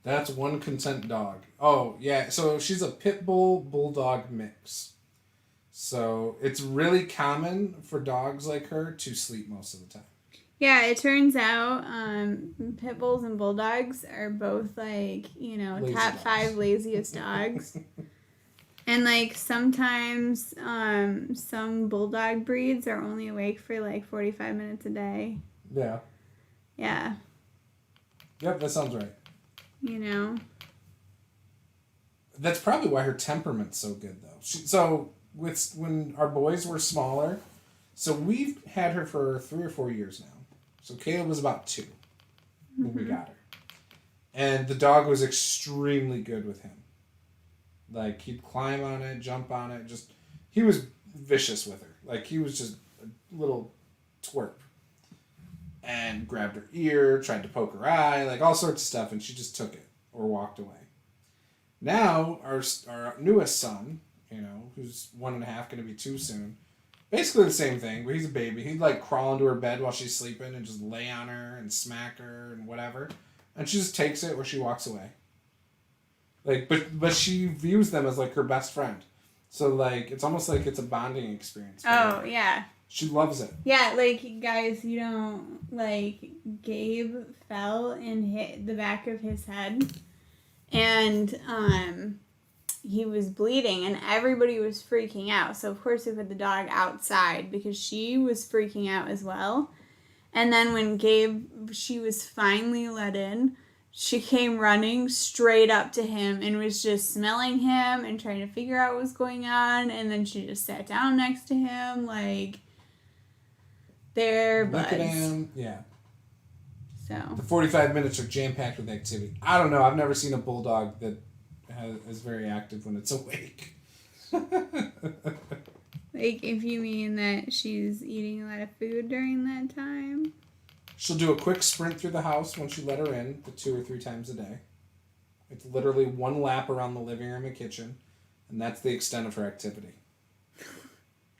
That's one consent dog. Oh, yeah. So she's a pit bull bulldog mix. So it's really common for dogs like her to sleep most of the time. Yeah, it turns out pit bulls and bulldogs are both, like, you know, Lazy top dogs. 5 laziest dogs. And, like, sometimes some bulldog breeds are only awake for, like, 45 minutes a day. Yeah. Yeah. Yep, that sounds right. You know? That's probably why her temperament's so good, though. When our boys were smaller, so we've had her for 3 or 4 years now. So Caleb was about 2 when we got her. And the dog was extremely good with him. Like, he'd climb on it, jump on it, he was vicious with her. Like, he was just a little twerp. And grabbed her ear, tried to poke her eye, like all sorts of stuff, and she just took it or walked away. Now, our newest son, you know, who's 1.5, going to be 2 soon, basically the same thing, but he's a baby. He'd, like, crawl into her bed while she's sleeping and just lay on her and smack her and whatever. And she just takes it or she walks away. Like, but she views them as, like, her best friend. So, like, it's almost like it's a bonding experience. Oh, yeah. She loves it. Yeah, like, guys, you don't, like, Gabe fell and hit the back of his head. And, he was bleeding and everybody was freaking out. So, of course, we put the dog outside because she was freaking out as well. And then when she was finally let in, she came running straight up to him and was just smelling him and trying to figure out what was going on. And then she just sat down next to him, like, they're buds. Look at him. Yeah. So. The 45 minutes are jam-packed with activity. I don't know. I've never seen a bulldog that is very active when it's awake. Like, if you mean that she's eating a lot of food during that time? She'll do a quick sprint through the house once you let her in, 2 or 3 times a day. It's literally 1 lap around the living room and kitchen, and that's the extent of her activity.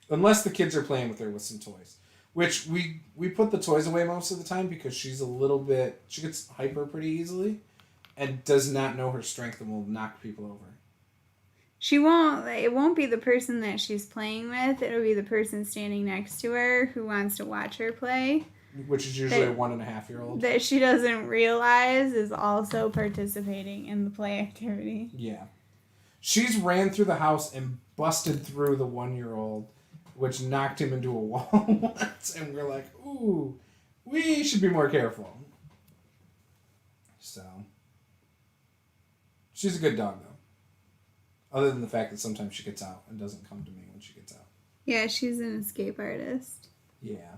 Unless the kids are playing with her with some toys. Which we put the toys away most of the time because she gets hyper pretty easily and does not know her strength and will knock people over. It won't be the person that she's playing with, it'll be the person standing next to her who wants to watch her play. Which is usually a 1.5-year-old. That she doesn't realize is also participating in the play activity. Yeah. She's ran through the house and busted through the 1-year-old, which knocked him into a wall once, and we're like, ooh, we should be more careful. So, she's a good dog, though. Other than the fact that sometimes she gets out and doesn't come to me when she gets out. Yeah, she's an escape artist. Yeah.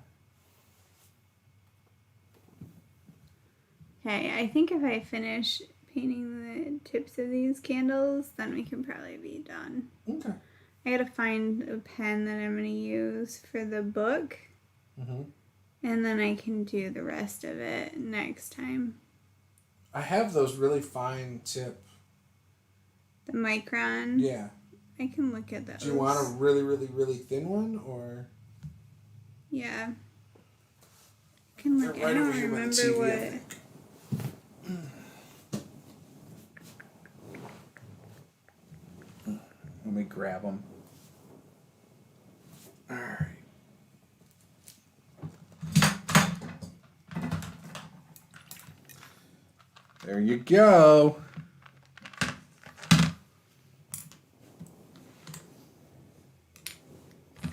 Okay, I think if I finish painting the tips of these candles, then we can probably be done. Okay. I gotta find a pen that I'm gonna use for the book. Mm-hmm. And then I can do the rest of it next time. I have those really fine tip The Micron. Yeah. I can look at those. Do you want a really, really, really thin one, or? Yeah. I can look. Right I don't over here by the remember TV, what. I think. Let me grab them. All right. There you go.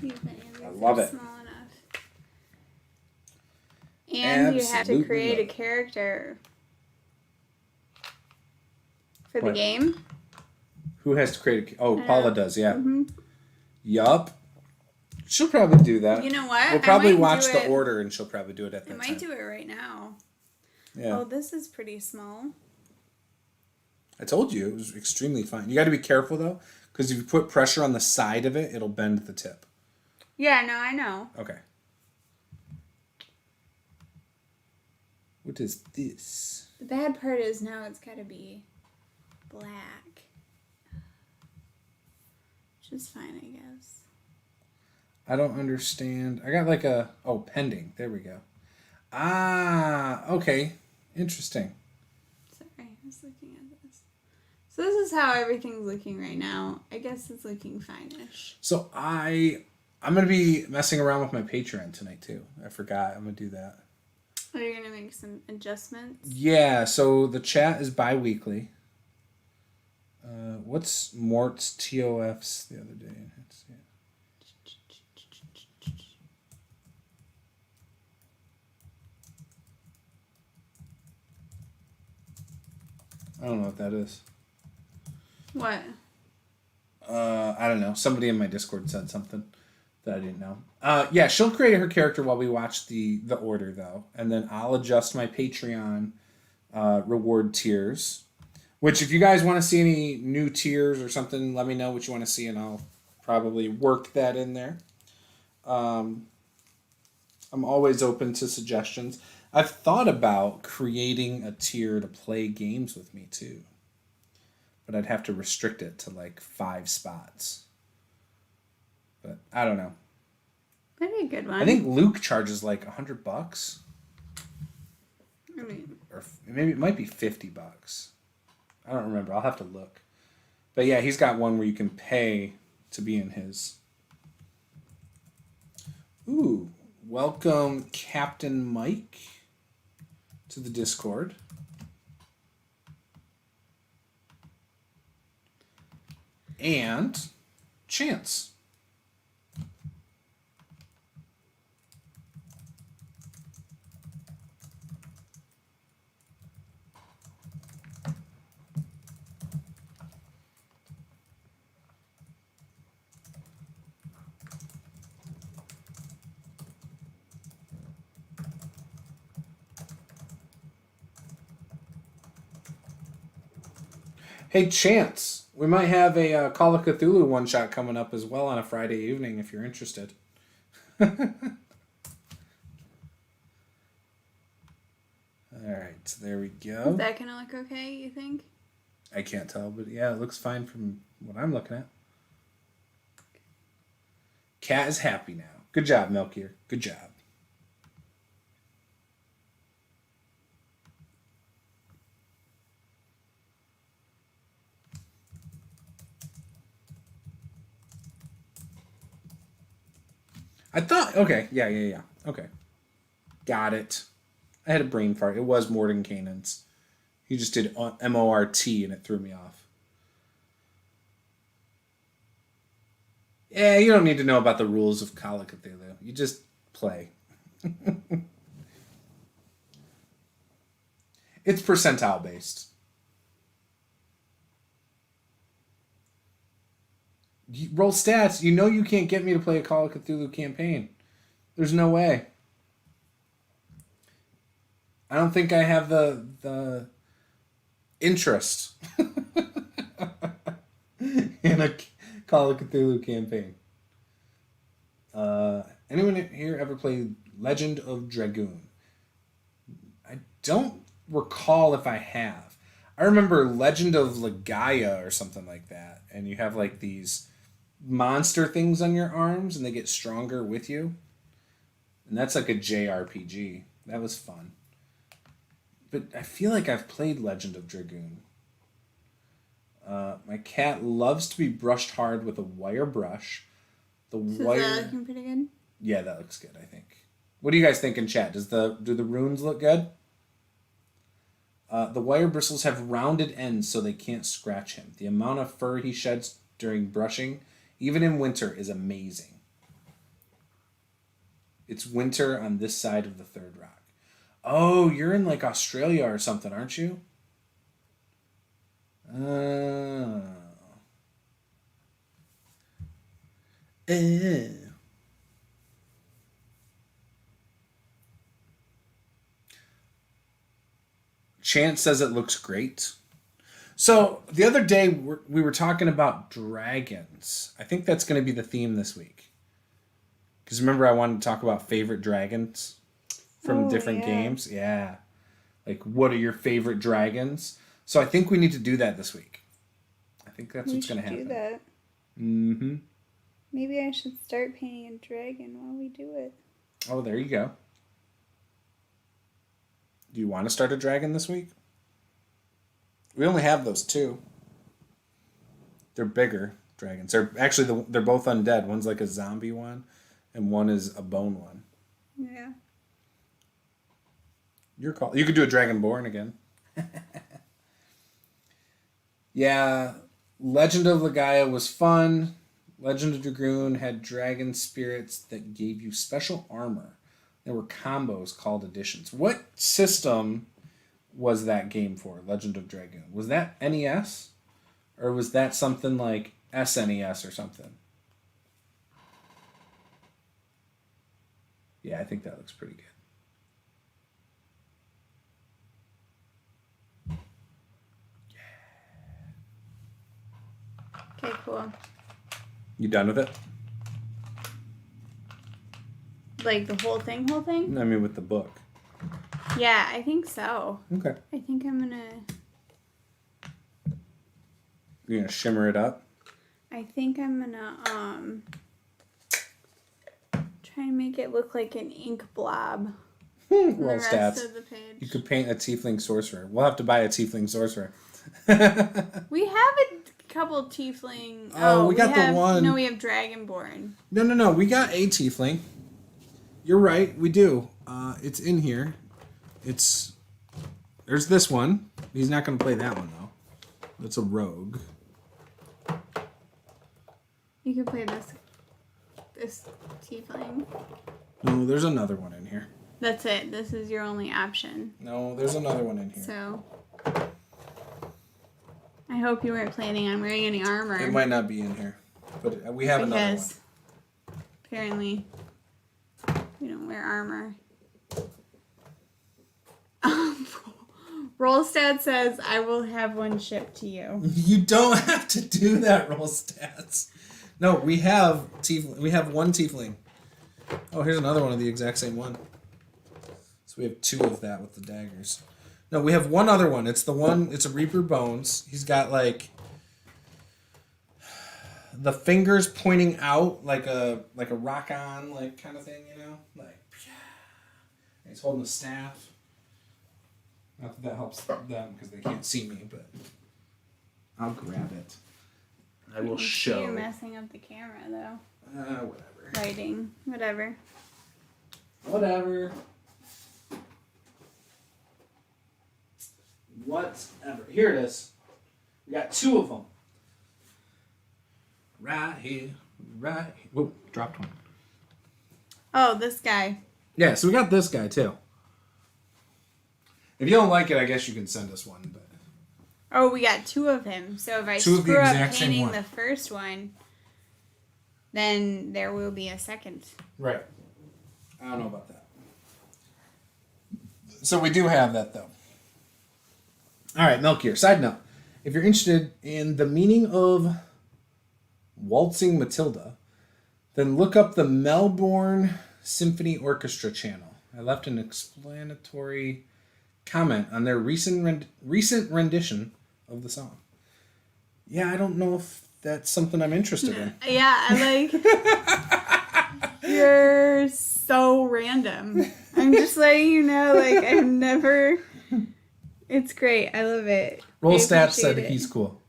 See if any of these I love are it. small enough. And you have to Absolutely create a love it. character for the What? game. Who has to create a... Oh, I Paula know. does, yeah. Mm-hmm. Yup. She'll probably do that. You know what? We'll probably I might watch do the it. order and she'll probably do it at I that might time. do it right now. Yeah. Oh, this is pretty small. I told you, it was extremely fine. You got to be careful, though, because if you put pressure on the side of it, it'll bend the tip. Yeah, no, I know. Okay. What is this? The bad part is now it's got to be black. Which is fine, I guess. I don't understand. I got like a... Oh, pending. There we go. Ah, okay. Interesting. Sorry, I was looking at this. So this is how everything's looking right now. I guess it's looking fine-ish. So I'm going to be messing around with my Patreon tonight, too. I forgot. I'm going to do that. Are you going to make some adjustments? Yeah, so the chat is bi-weekly. What's Mort's TOFs the other day? Let's see. I don't know what that is. What? I don't know. Somebody in my Discord said something that I didn't know. Yeah, she'll create her character while we watch the order, though. And then I'll adjust my Patreon reward tiers. Which, if you guys want to see any new tiers or something, let me know what you want to see, and I'll probably work that in there. I'm always open to suggestions. I've thought about creating a tier to play games with me, too. But I'd have to restrict it to, like, 5 spots. But I don't know. That'd be a good one. I think Luke charges, like, $100. I mean, Or maybe it might be $50. I don't remember. I'll have to look. But yeah, he's got one where you can pay to be in his. Ooh, welcome Captain Mike to the Discord. And Chance. Hey, Chance, we might have a Call of Cthulhu one-shot coming up as well on a Friday evening if you're interested. All right, so there we go. is that going to look okay, you think? I can't tell, but yeah, it looks fine from what I'm looking at. Cat is happy now. Good job, Melkier. Good job. I thought... Okay, yeah. Okay. Got it. I had a brain fart. It was Mordenkainen's. He just did M-O-R-T and it threw me off. Yeah, you don't need to know about the rules of Call of Cthulhu. You just play. It's percentile based. You roll stats. You know you can't get me to play a Call of Cthulhu campaign. There's no way. I don't think I have the interest in a Call of Cthulhu campaign. Anyone here ever played Legend of Dragoon? I don't recall if I have. I remember Legend of Legaia or something like that, and you have like these monster things on your arms, and they get stronger with you. And that's like a JRPG. That was fun. But I feel like I've played Legend of Dragoon. My cat loves to be brushed hard with a wire brush. The wire. Is that looking pretty good? Yeah, that looks good, I think. What do you guys think in chat? Do the runes look good? The wire bristles have rounded ends so they can't scratch him. The amount of fur he sheds during brushing, even in winter, is amazing. It's winter on this side of the third rock. Oh, you're in like Australia or something, aren't you? Chance says it looks great. So the other day we were talking about dragons. I think that's going to be the theme this week. Because remember I wanted to talk about favorite dragons from different games? Yeah. Like, what are your favorite dragons? So I think we need to do that this week. I think that's what's going to happen. Do that. Mm-hmm. Maybe I should start painting a dragon while we do it. Oh, there you go. Do you want to start a dragon this week? We only have those two. They're bigger dragons. They're both undead. One's like a zombie one, and one is a bone one. Yeah. Your call. You could do a dragonborn again. Yeah, Legend of Legaia was fun. Legend of Dragoon had dragon spirits that gave you special armor. There were combos called additions. What system was that game for, Legend of Dragoon? Was that NES? Or was that something like SNES or something? Yeah, I think that looks pretty good. Okay, cool. You done with it? Like the whole thing? I mean, with the book. Yeah, I think so. Okay. I think I'm gonna... You're gonna shimmer it up? I think I'm gonna, try and make it look like an ink blob. Roll the rest stats. of the page. You could paint a tiefling sorcerer. We'll have to buy a tiefling sorcerer. We have a couple tiefling... Oh, we got the one... No, we have dragonborn. No. We got a tiefling. You're right. We do. It's in here. There's this one. He's not going to play that one, though. That's a rogue. You could play this tiefling. No, there's another one in here. That's it. This is your only option. No, there's another one in here. So... I hope you weren't planning on wearing any armor. It might not be in here. But we have another one. Apparently, we don't wear armor. Rollstat says, I will have one shipped to you. You don't have to do that, roll stats. No, we have one tiefling. Oh, here's another one of the exact same one. So we have two of that with the daggers. No, we have one other one. It's a Reaper Bones. He's got like the fingers pointing out like a rock on like kind of thing, you know? Like, and he's holding a staff. Not that helps them because they can't see me, but I'll grab it. I will show. You're messing up the camera, though. Whatever. Lighting. Whatever. Whatever. Here it is. We got two of them. Right here. Whoa, dropped one. Oh, this guy. Yeah, so we got this guy, too. If you don't like it, I guess you can send us one, but... Oh, we got two of him. So if I Two of the screw up exact same painting one. the first one, then there will be a second. Right. I don't know about that. So we do have that, though. All right, Melchior. Side note. If you're interested in the meaning of Waltzing Matilda, then look up the Melbourne Symphony Orchestra channel. I left an explanatory comment on their recent rendition of the song. Yeah, I don't know if that's something I'm interested in. Yeah, you're so random. I'm just letting you know, I've never... It's great. I love it. Roll Stats said he's cool.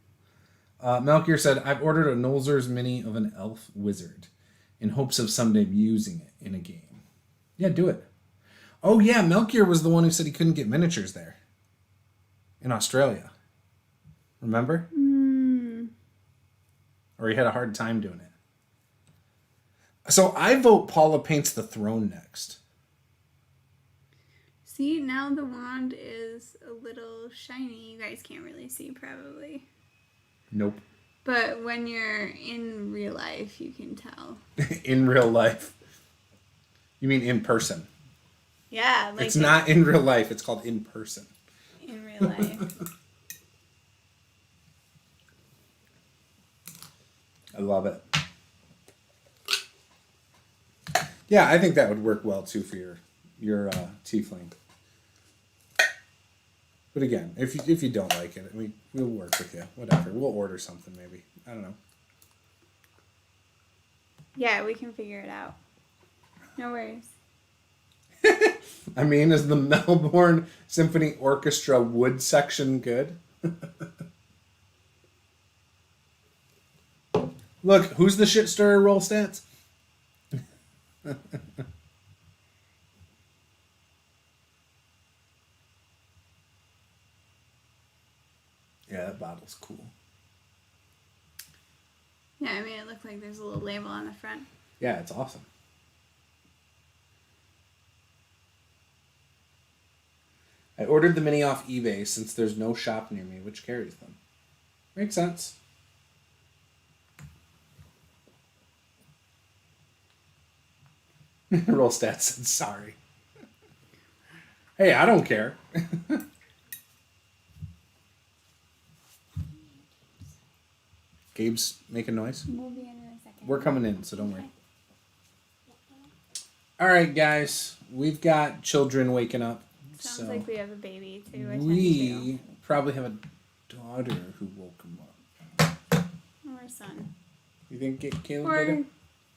Melchior said, I've ordered a Nolzur's mini of an elf wizard in hopes of someday using it in a game. Yeah, do it. Oh, yeah, Melchior was the one who said he couldn't get miniatures there. In Australia. Remember? Or he had a hard time doing it. So I vote Paula paints the throne next. See, now the wand is a little shiny. You guys can't really see, probably. Nope. But when you're in real life, you can tell. In real life? You mean in person? Yeah. It's not in real life. It's called in person. In real life. I love it. Yeah, I think that would work well, too, for your tiefling. But again, if you don't like it, we'll work with you. Whatever. We'll order something, maybe. I don't know. Yeah, we can figure it out. No worries. I mean, is the Melbourne Symphony Orchestra wood section good? Look, who's the shit stirrer? Roll Stats? Yeah, that bottle's cool. Yeah, I mean, it looked like there's a little label on the front. Yeah, it's awesome. I ordered the mini off eBay since there's no shop near me which carries them. Makes sense. Roll Stats said sorry. Hey, I don't care. Gabe's making noise. We'll be in a second. We're coming in, so don't worry. All right, guys. We've got children waking up. Sounds like we have a baby, too. We probably have a daughter who woke him up. Or a son. You think Caleb Or did it?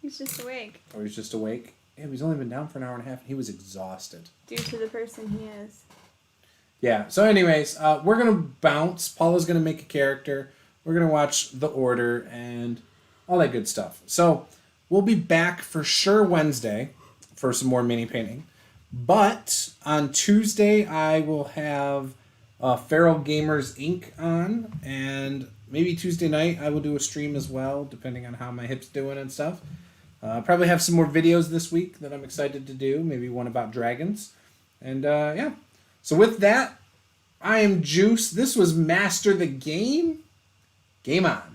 he's just awake. Or he's just awake? Yeah, he's only been down for an hour and a half, and he was exhausted. Due to the person he is. Yeah, so anyways, we're going to bounce. Paula's going to make a character. We're going to watch The Order and all that good stuff. So we'll be back for sure Wednesday for some more mini painting. But on Tuesday, I will have Feral Gamers Inc. on. And maybe Tuesday night, I will do a stream as well, depending on how my hip's doing and stuff. Probably have some more videos this week that I'm excited to do. Maybe one about dragons. And yeah. So with that, I am Juice. This was Master the Game. Game on.